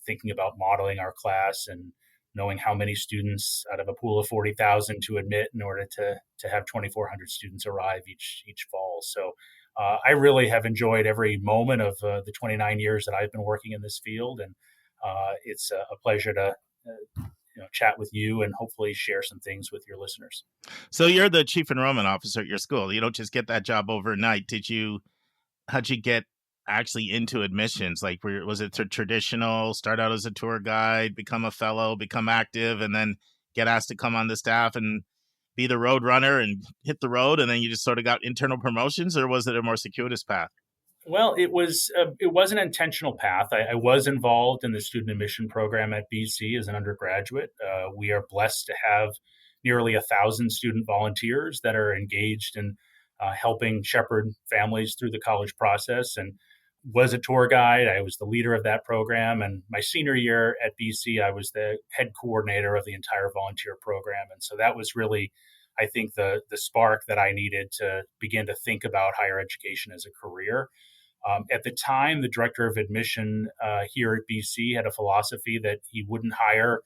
thinking about modeling our class and knowing how many students out of a pool of 40,000 to admit in order to have 2,400 students arrive each fall. So I really have enjoyed every moment of the 29 years that I've been working in this field, and it's a pleasure to chat with you and hopefully share some things with your listeners.
So you're the chief enrollment officer at your school. You don't just get that job overnight. How'd you get actually into admissions? Like, was it traditional, start out as a tour guide, become a fellow, become active, and then get asked to come on the staff and be the road runner and hit the road, and then you just sort of got internal promotions, or was it a more circuitous path?
Well, it was an intentional path. I was involved in the student admission program at BC as an undergraduate. We are blessed to have nearly 1,000 student volunteers that are engaged in helping shepherd families through the college process, and was a tour guide. I was the leader of that program. And my senior year at BC, I was the head coordinator of the entire volunteer program. And so that was really, I think, the spark that I needed to begin to think about higher education as a career. At the time, the director of admission here at BC had a philosophy that he wouldn't hire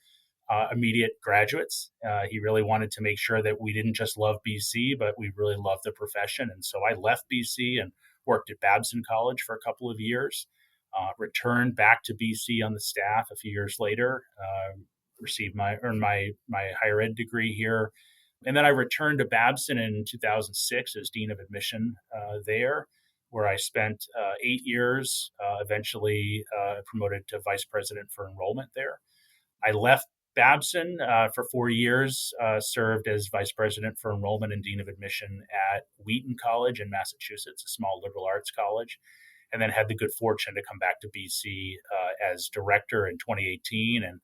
immediate graduates. He really wanted to make sure that we didn't just love BC, but we really loved the profession. And so I left BC and worked at Babson College for a couple of years, returned back to BC on the staff a few years later, earned my higher ed degree here. And then I returned to Babson in 2006 as Dean of Admission there, where I spent 8 years, eventually promoted to Vice President for Enrollment there. I left Babson for 4 years, served as Vice President for Enrollment and Dean of Admission at Wheaton College in Massachusetts, a small liberal arts college, and then had the good fortune to come back to BC as Director in 2018 and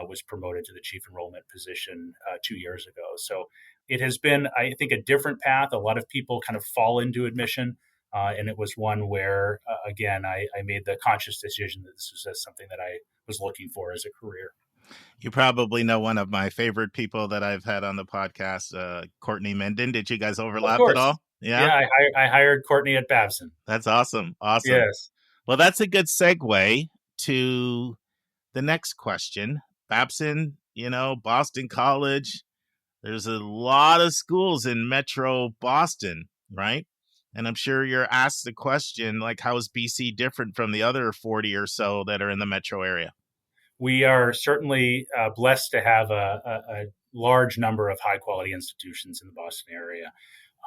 was promoted to the Chief Enrollment position 2 years ago. So it has been, I think, a different path. A lot of people kind of fall into admission, and it was one where, again, I made the conscious decision that this was something that I was looking for as a career.
You probably know one of my favorite people that I've had on the podcast, Courtney Menden. Did you guys
Of
overlap at
course.
all? Yeah,
Yeah, I hired Courtney at Babson.
that's awesome. Awesome.
Yes.
Well, that's a good segue to the next question. Babson, Boston College. There's a lot of schools in Metro Boston, right? And I'm sure you're asked the question, like, how is BC different from the other 40 or so that are in the metro area?
We are certainly blessed to have a large number of high quality institutions in the Boston area.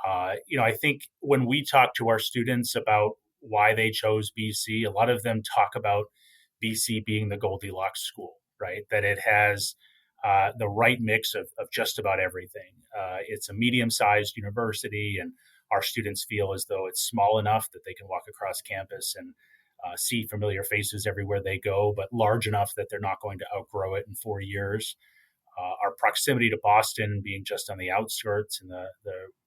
I think when we talk to our students about why they chose BC, a lot of them talk about BC being the Goldilocks school, right? That it has the right mix of just about everything. It's a medium sized university, and our students feel as though it's small enough that they can walk across campus and see familiar faces everywhere they go, but large enough that they're not going to outgrow it in 4 years. Our proximity to Boston, being just on the outskirts in the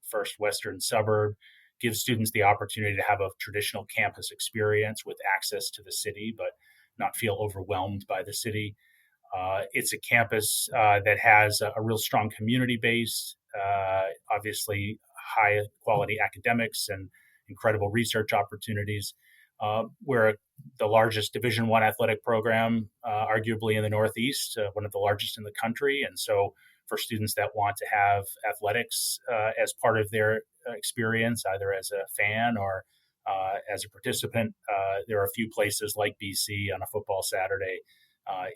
first western suburb, gives students the opportunity to have a traditional campus experience with access to the city, but not feel overwhelmed by the city. It's a campus that has a real strong community base, obviously high quality academics and incredible research opportunities. We're the largest Division I athletic program, arguably in the Northeast, one of the largest in the country. And so for students that want to have athletics as part of their experience, either as a fan or as a participant, there are a few places like BC on a football Saturday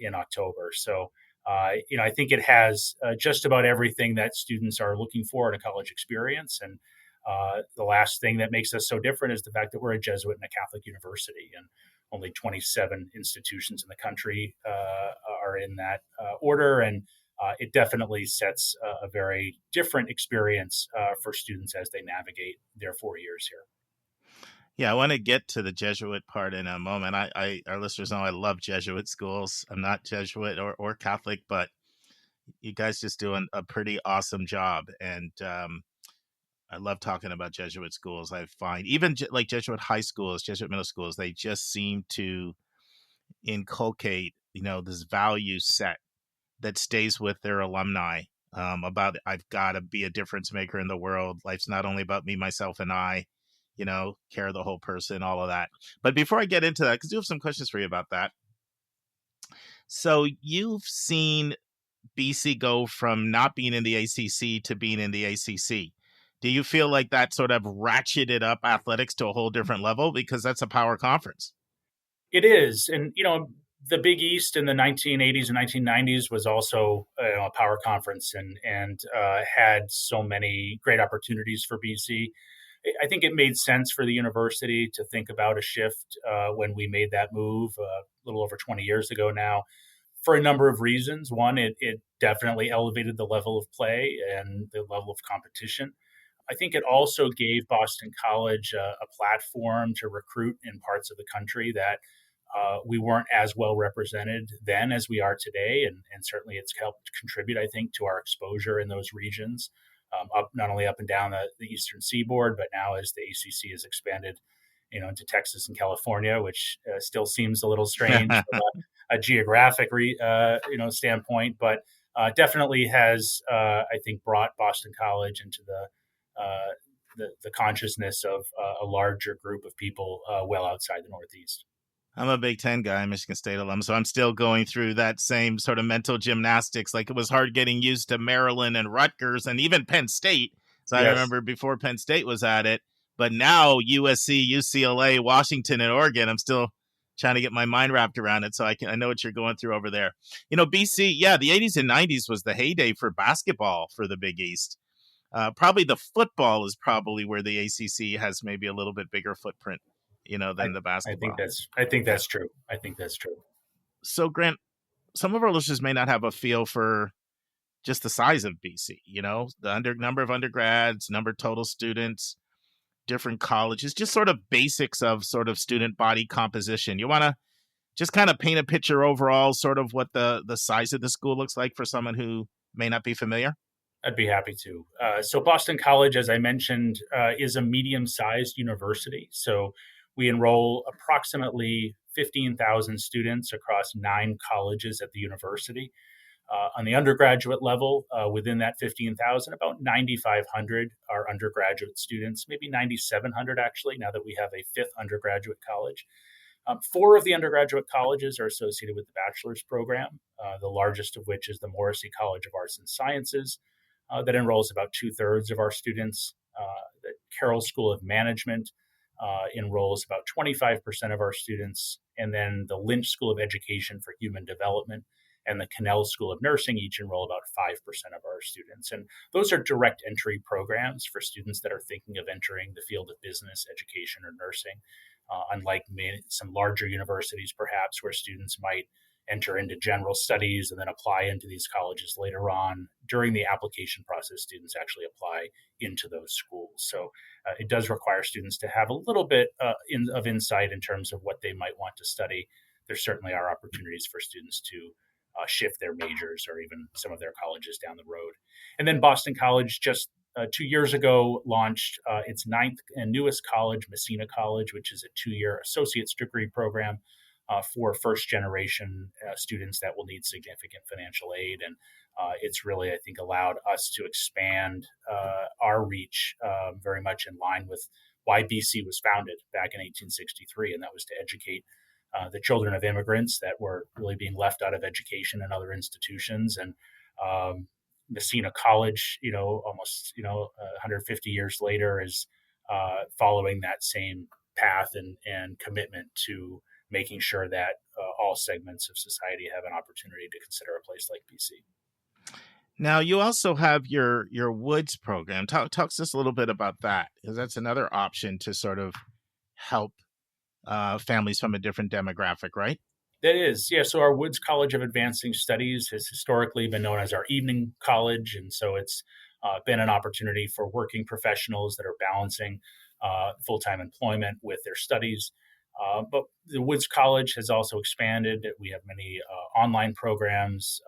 in October. So, I think it has just about everything that students are looking for in a college experience. And the last thing that makes us so different is the fact that we're a Jesuit and a Catholic university, and only 27 institutions in the country are in that order. And it definitely sets a very different experience for students as they navigate their 4 years here.
Yeah, I want to get to the Jesuit part in a moment. Our listeners know I love Jesuit schools. I'm not Jesuit or Catholic, but you guys just doing a pretty awesome job. And I love talking about Jesuit schools. I find even like Jesuit high schools, Jesuit middle schools, they just seem to inculcate, this value set that stays with their alumni about I've got to be a difference maker in the world. Life's not only about me, myself, and I. Care of the whole person, all of that. But before I get into that, because I do have some questions for you about that. So you've seen BC go from not being in the ACC to being in the ACC. Do you feel like that sort of ratcheted up athletics to a whole different level? Because that's a power conference.
It is. And, the Big East in the 1980s and 1990s was also a power conference and had so many great opportunities for BC. I think it made sense for the university to think about a shift when we made that move a little over 20 years ago now, for a number of reasons. One, it definitely elevated the level of play and the level of competition. I think it also gave Boston College a platform to recruit in parts of the country that we weren't as well represented then as we are today. And certainly it's helped contribute, I think, to our exposure in those regions, not only up and down the Eastern Seaboard, but now as the ACC has expanded, into Texas and California, which still seems a little strange from a geographic, standpoint, but definitely has, I think, brought Boston College into the consciousness of a larger group of people well outside the Northeast.
I'm a Big Ten guy, Michigan State alum, so I'm still going through that same sort of mental gymnastics. Like it was hard getting used to Maryland and Rutgers and even Penn State. So yes. I remember before Penn State was at it, but now USC, UCLA, Washington, and Oregon, I'm still trying to get my mind wrapped around it. So I know what you're going through over there. BC, yeah, the 80s and 90s was the heyday for basketball for the Big East. Probably the football is probably where the ACC has maybe a little bit bigger footprint, than the basketball.
I think that's true. I think that's true.
So Grant, some of our listeners may not have a feel for just the size of BC, the number of undergrads, number of total students, different colleges, just sort of basics of sort of student body composition. You want to just kind of paint a picture overall, sort of what the size of the school looks like for someone who may not be familiar?
I'd be happy to. So Boston College, as I mentioned, is a medium-sized university. So We enroll approximately 15,000 students across 9 colleges at the university. On the undergraduate level, within that 15,000, about 9,500 are undergraduate students, maybe 9,700 actually, now that we have a 5th undergraduate college. 4 of the undergraduate colleges are associated with the bachelor's program, the largest of which is the Morrissey College of Arts and Sciences, that enrolls about 2/3 of our students. The Caroll School of Management enrolls about 25% of our students, and then the Lynch School of Education for Human Development and the Caroll School of Nursing each enroll about 5% of our students. And those are direct entry programs for students that are thinking of entering the field of business, education, or nursing, unlike some larger universities, perhaps, where students might enter into general studies and then apply into these colleges later on. During the application process, students actually apply into those schools. So it does require students to have a little bit of insight in terms of what they might want to study. There certainly are opportunities for students to shift their majors or even some of their colleges down the road. And then Boston College just 2 years ago launched its 9th and newest college, Messina College, which is a 2-year associate's degree program for first-generation students that will need significant financial aid. And it's really, I think, allowed us to expand our reach very much in line with why BC was founded back in 1863, and that was to educate the children of immigrants that were really being left out of education in other institutions. And Messina College, almost 150 years later, is following that same path and commitment to making sure that all segments of society have an opportunity to consider a place like BC.
Now, you also have your Woods program. Talk to us a little bit about that, because that's another option to sort of help families from a different demographic, right?
That is, yeah. So our Woods College of Advancing Studies has historically been known as our evening college. And so it's been an opportunity for working professionals that are balancing full-time employment with their studies. But the Woods College has also expanded. We have many online programs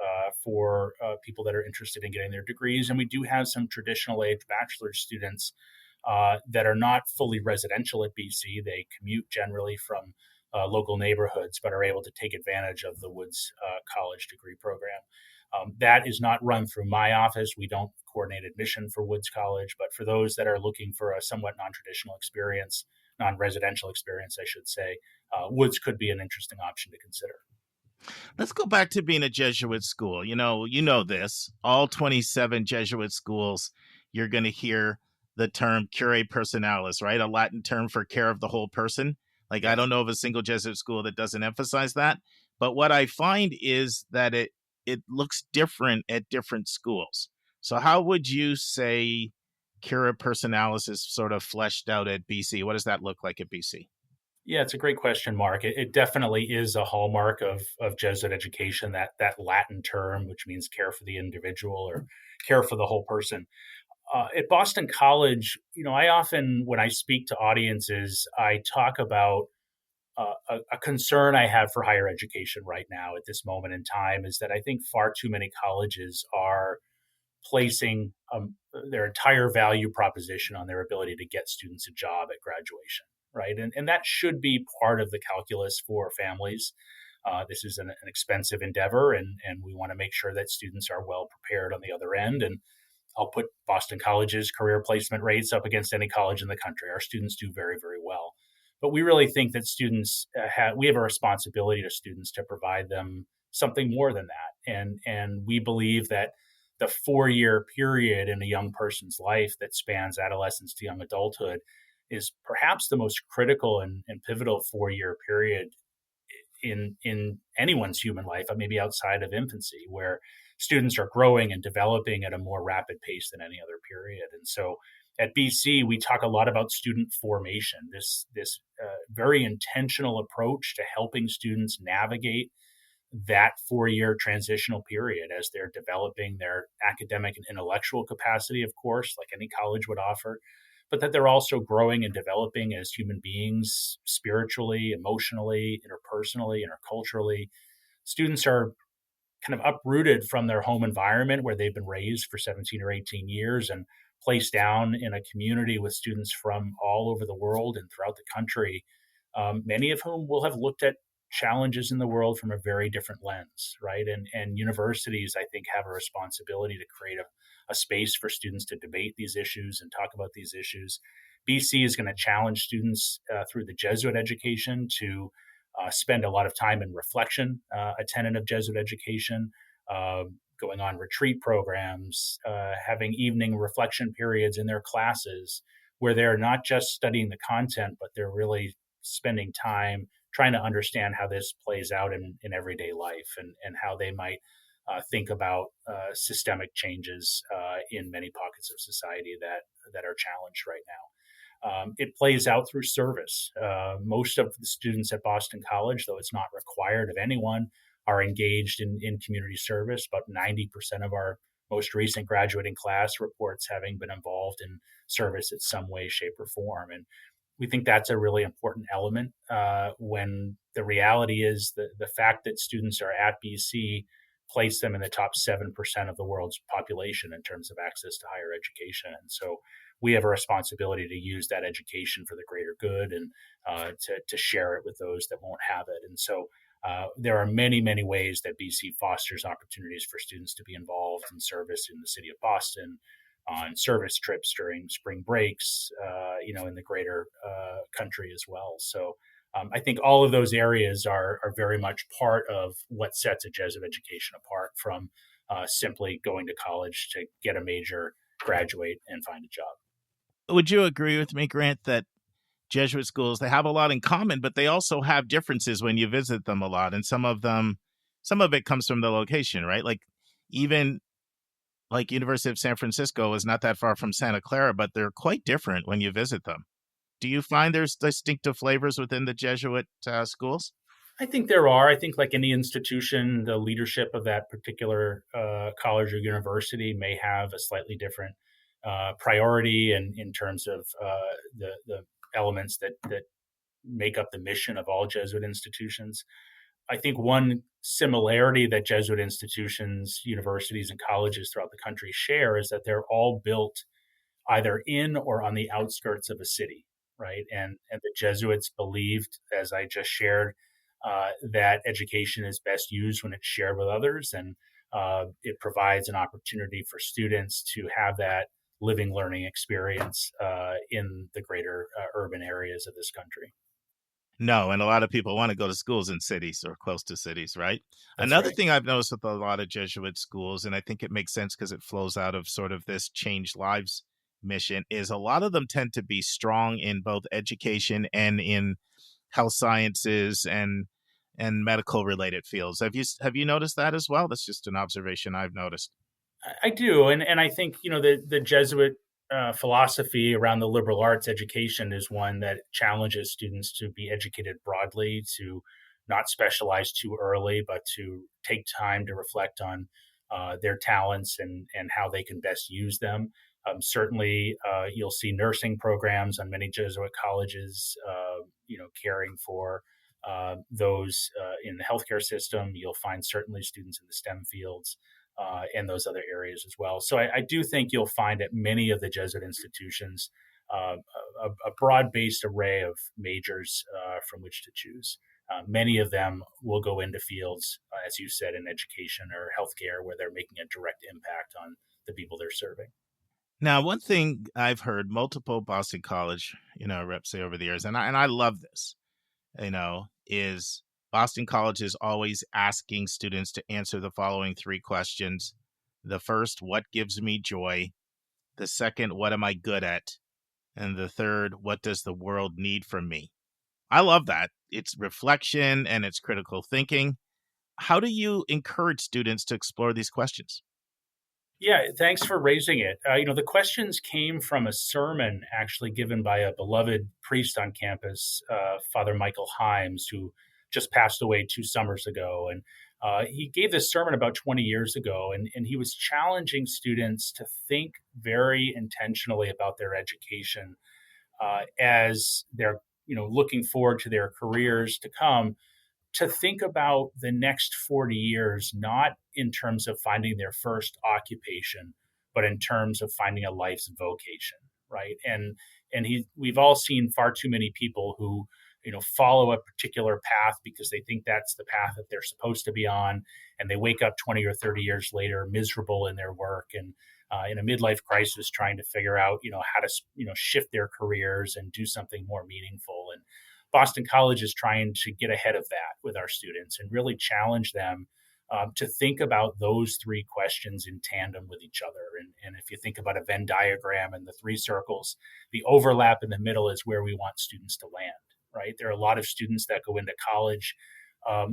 for people that are interested in getting their degrees. And we do have some traditional age bachelor's students that are not fully residential at BC. They commute generally from local neighborhoods, but are able to take advantage of the Woods College degree program. That is not run through my office. We don't coordinate admission for Woods College, but for those that are looking for a somewhat non-traditional experience, non-residential experience, I should say, Woods could be an interesting option to consider.
Let's go back to being a Jesuit school. You know this. All 27 Jesuit schools, you're going to hear the term curae personalis, right? A Latin term for care of the whole person. Like, I don't know of a single Jesuit school that doesn't emphasize that. But what I find is that it looks different at different schools. So how would you say cura personalis is sort of fleshed out at BC? What does that look like at BC?
Yeah, it's a great question, Mark. It definitely is a hallmark of Jesuit education, that Latin term, which means care for the individual or care for the whole person. At Boston College, I often, when I speak to audiences, I talk about a concern I have for higher education right now at this moment in time is that I think far too many colleges are placing their entire value proposition on their ability to get students a job at graduation, right? And that should be part of the calculus for families. This is an expensive endeavor, and we want to make sure that students are well prepared on the other end. And I'll put Boston College's career placement rates up against any college in the country. Our students do very, very well. But we really think that students we have a responsibility to students to provide them something more than that. And we believe that the 4-year period in a young person's life that spans adolescence to young adulthood is perhaps the most critical and pivotal 4-year period in anyone's human life, maybe outside of infancy, where students are growing and developing at a more rapid pace than any other period. And so at BC, we talk a lot about student formation, this very intentional approach to helping students navigate that 4-year transitional period as they're developing their academic and intellectual capacity, of course, like any college would offer, but that they're also growing and developing as human beings, spiritually, emotionally, interpersonally, interculturally. Students are kind of uprooted from their home environment where they've been raised for 17 or 18 years and placed down in a community with students from all over the world and throughout the country many of whom will have looked at challenges in the world from a very different lens, right? And universities, I think, have a responsibility to create a space for students to debate these issues and talk about these issues. BC is going to challenge students through the Jesuit education to spend a lot of time in reflection, a tenet of Jesuit education, going on retreat programs, having evening reflection periods in their classes where they're not just studying the content, but they're really spending time trying to understand how this plays out in everyday life and how they might think about systemic changes in many pockets of society that are challenged right now. It plays out through service. Most of the students at Boston College, though it's not required of anyone, are engaged in community service. About 90% of our most recent graduating class reports having been involved in service in some way, shape, or form. And we think that's a really important element when the reality is the fact that students are at BC place them in the top 7% of the world's population in terms of access to higher education. And so we have a responsibility to use that education for the greater good and to share it with those that won't have it. And so there are many, many ways that BC fosters opportunities for students to be involved in service in the city of Boston, on service trips during spring breaks, in the greater country as well. So I think all of those areas are very much part of what sets a Jesuit education apart from simply going to college to get a major, graduate, and find a job.
Would you agree with me, Grant, that Jesuit schools, they have a lot in common, but they also have differences when you visit them a lot. And some of it comes from the location, right? Like even like University of San Francisco is not that far from Santa Clara, but they're quite different when you visit them. Do you find there's distinctive flavors within the Jesuit schools?
I think there are. I think like any institution, the leadership of that particular college or university may have a slightly different priority and in terms of the elements that make up the mission of all Jesuit institutions. I think one similarity that Jesuit institutions, universities, and colleges throughout the country share is that they're all built either in or on the outskirts of a city, right? And the Jesuits believed, as I just shared, that education is best used when it's shared with others, and it provides an opportunity for students to have that living learning experience in the greater urban areas of this country.
No, and a lot of people want to go to schools in cities or close to cities, right?
That's
Another
right.
thing I've noticed with a lot of Jesuit schools, and I think it makes sense because it flows out of sort of this changed lives mission, is a lot of them tend to be strong in both education and in health sciences and medical related fields. Have you noticed that as well? That's just an observation I've noticed.
I do, and I think the Jesuit philosophy around the liberal arts education is one that challenges students to be educated broadly, to not specialize too early, but to take time to reflect on their talents and how they can best use them. Certainly, you'll see nursing programs on many Jesuit colleges, caring for those in the healthcare system. You'll find certainly students in the STEM fields and those other areas as well. So I do think you'll find at many of the Jesuit institutions a broad-based array of majors from which to choose. Many of them will go into fields, as you said, in education or healthcare, where they're making a direct impact on the people they're serving.
Now, one thing I've heard multiple Boston College, reps say over the years, and I love this, is Boston College is always asking students to answer the following 3 questions. The first, what gives me joy? The second, what am I good at? And the third, what does the world need from me? I love that. It's reflection and it's critical thinking. How do you encourage students to explore these questions?
Yeah, thanks for raising it. The questions came from a sermon actually given by a beloved priest on campus, Father Michael Himes, who just passed away 2 summers ago. And he gave this sermon about 20 years ago, and he was challenging students to think very intentionally about their education as they're looking forward to their careers to come, to think about the next 40 years, not in terms of finding their first occupation, but in terms of finding a life's vocation, right? And we've all seen far too many people who, follow a particular path because they think that's the path that they're supposed to be on, and they wake up 20 or 30 years later miserable in their work and in a midlife crisis, trying to figure out how to shift their careers and do something more meaningful. And Boston College is trying to get ahead of that with our students and really challenge them to think about those three questions in tandem with each other. And if you think about a Venn diagram and the three circles, the overlap in the middle is where we want students to land, right? There are a lot of students that go into college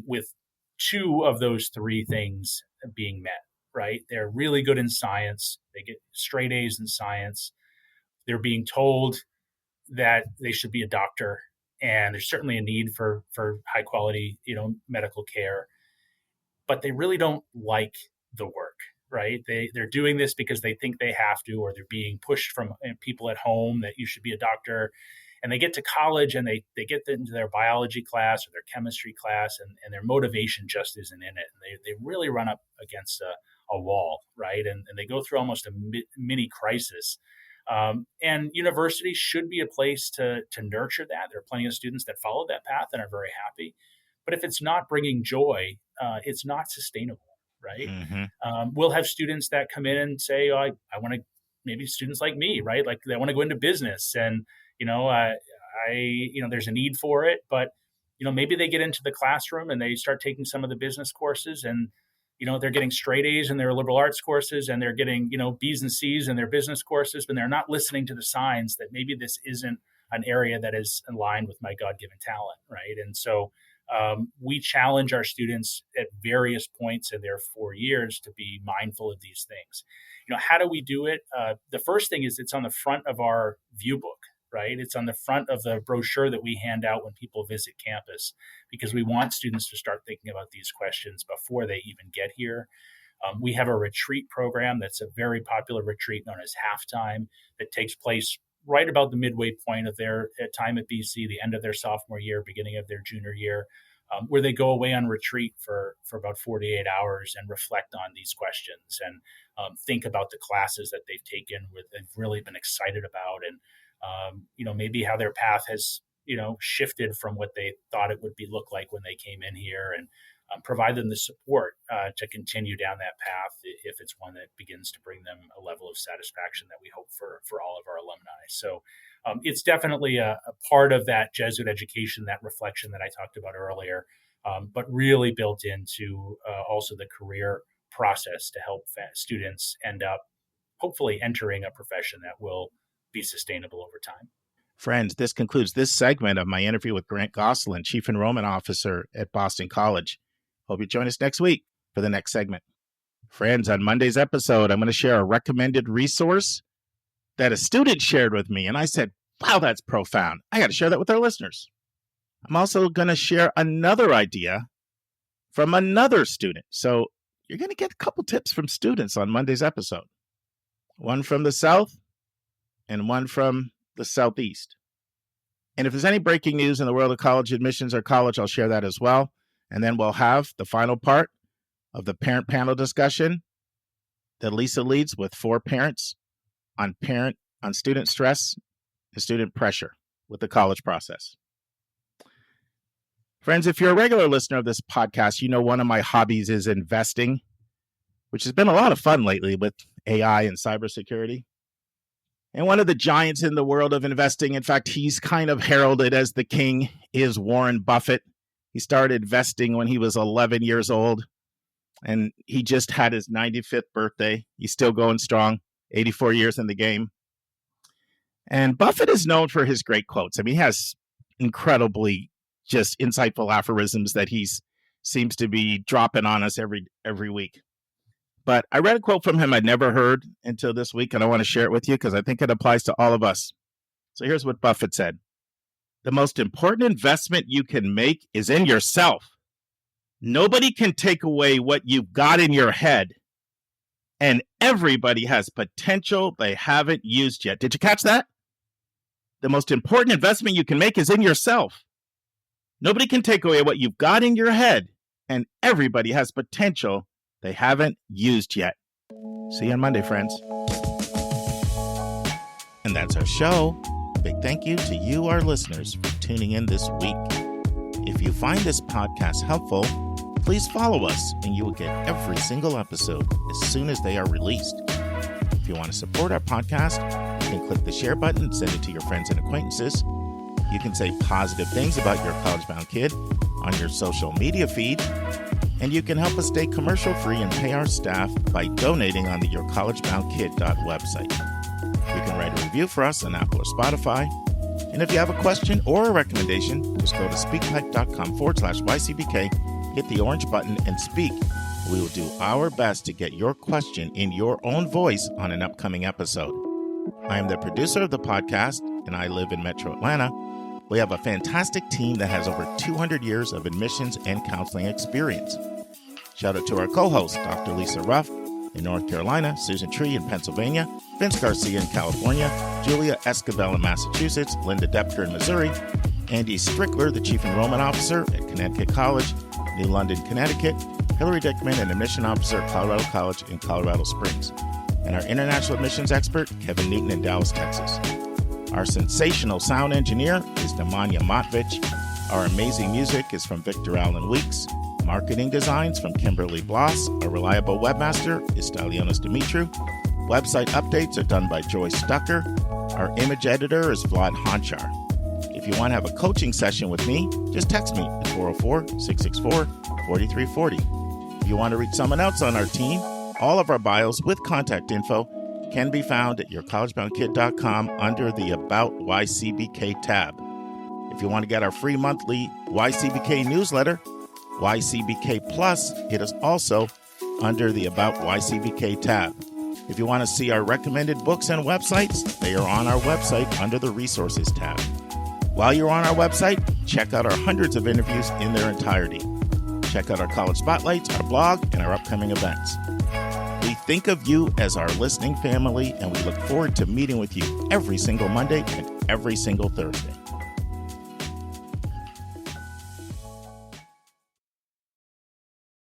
with two of those three things being met, right? They're really good in science. They get straight A's in science. They're being told that they should be a doctor, and there's certainly a need for high quality, medical care, but they really don't like the work, right? They're doing this because they think they have to, or they're being pushed from people at home that you should be a doctor. And they get to college and they get into their biology class or their chemistry class, and their motivation just isn't in it. And they really run up against a wall, right? And they go through almost a mini crisis. And universities should be a place to nurture that. There are plenty of students that follow that path and are very happy. But if it's not bringing joy, it's not sustainable, right?
Mm-hmm.
We'll have students that come in and say, I want to, maybe students like me, right? Like they want to go into business, and there's a need for it, but maybe they get into the classroom and they start taking some of the business courses, and they're getting straight A's in their liberal arts courses, and they're getting B's and C's in their business courses, but they're not listening to the signs that maybe this isn't an area that is aligned with my God-given talent, right? And so we challenge our students at various points in their 4 years to be mindful of these things. How do we do it? The first thing is it's on the front of our view book, right? It's on the front of the brochure that we hand out when people visit campus, because we want students to start thinking about these questions before they even get here. We have a retreat program that's a very popular retreat known as Halftime that takes place right about the midway point of their time at BC, the end of their sophomore year, beginning of their junior year, where they go away on retreat for about 48 hours and reflect on these questions and think about the classes that they've taken, they've really been excited about, and maybe how their path has shifted from what they thought it would look like when they came in here, and provide them the support to continue down that path if it's one that begins to bring them a level of satisfaction that we hope for all of our alumni. So it's definitely a part of that Jesuit education, that reflection that I talked about earlier, but really built into also the career process to help students end up hopefully entering a profession that will be sustainable over time.
Friends, this concludes this segment of my interview with Grant Gosselin, Chief Enrollment Officer at Boston College. Hope you join us next week for the next segment. Friends, on Monday's episode, I'm going to share a recommended resource that a student shared with me, and I said, wow, that's profound. I got to share that with our listeners. I'm also going to share another idea from another student. So you're going to get a couple tips from students on Monday's episode. One from the South and one from the Southeast. And if there's any breaking news in the world of college admissions or college, I'll share that as well. And then we'll have the final part of the parent panel discussion that Lisa leads with 4 parents on student stress and student pressure with the college process. Friends, if you're a regular listener of this podcast, you know one of my hobbies is investing, which has been a lot of fun lately with AI and cybersecurity. And one of the giants in the world of investing, in fact, he's kind of heralded as the king, is Warren Buffett. He started investing when he was 11 years old, and he just had his 95th birthday. He's still going strong, 84 years in the game. And Buffett is known for his great quotes. I mean, he has incredibly just insightful aphorisms that he seems to be dropping on us every week. But I read a quote from him I'd never heard until this week, and I want to share it with you because I think it applies to all of us. So here's what Buffett said. The most important investment you can make is in yourself. Nobody can take away what you've got in your head, and everybody has potential they haven't used yet. Did you catch that? The most important investment you can make is in yourself. Nobody can take away what you've got in your head, and everybody has potential they haven't used yet. See you on Monday, friends. And that's our show. Big thank you to you, our listeners, for tuning in this week. If you find this podcast helpful, please follow us and you will get every single episode as soon as they are released. If you want to support our podcast, you can click the share button and send it to your friends and acquaintances. You can say positive things about your college-bound kid on your social media feed. And you can help us stay commercial-free and pay our staff by donating on the yourcollegeboundkid website. You can write a review for us on Apple or Spotify. And if you have a question or a recommendation, just go to speakpipe.com/YCBK, hit the orange button, and speak. We will do our best to get your question in your own voice on an upcoming episode. I am the producer of the podcast, and I live in Metro Atlanta. We have a fantastic team that has over 200 years of admissions and counseling experience. Shout out to our co-hosts, Dr. Lisa Ruff in North Carolina, Susan Tree in Pennsylvania, Vince Garcia in California, Julia Esquivel in Massachusetts, Linda Depker in Missouri, Andy Strickler, the Chief Enrollment Officer at Connecticut College, New London, Connecticut, Hillary Dickman, an Admission Officer at Colorado College in Colorado Springs, and our International Admissions Expert, Kevin Newton in Dallas, Texas. Our sensational sound engineer is Nemanja Motvich. Our amazing music is from Victor Allen Weeks. Marketing designs from Kimberly Bloss. Our reliable webmaster is Stylionis Dimitru. Website updates are done by Joyce Stucker. Our image editor is Vlad Honchar. If you want to have a coaching session with me, just text me at 404-664-4340. If you want to reach someone else on our team, all of our bios with contact info can be found at yourcollegeboundkid.com under the About YCBK tab. If you want to get our free monthly YCBK newsletter, YCBK Plus, it is also under the About YCBK tab. If you want to see our recommended books and websites, they are on our website under the Resources tab. While you're on our website, check out our hundreds of interviews in their entirety. Check out our college spotlights, our blog, and our upcoming events. We think of you as our listening family, and we look forward to meeting with you every single Monday and every single Thursday.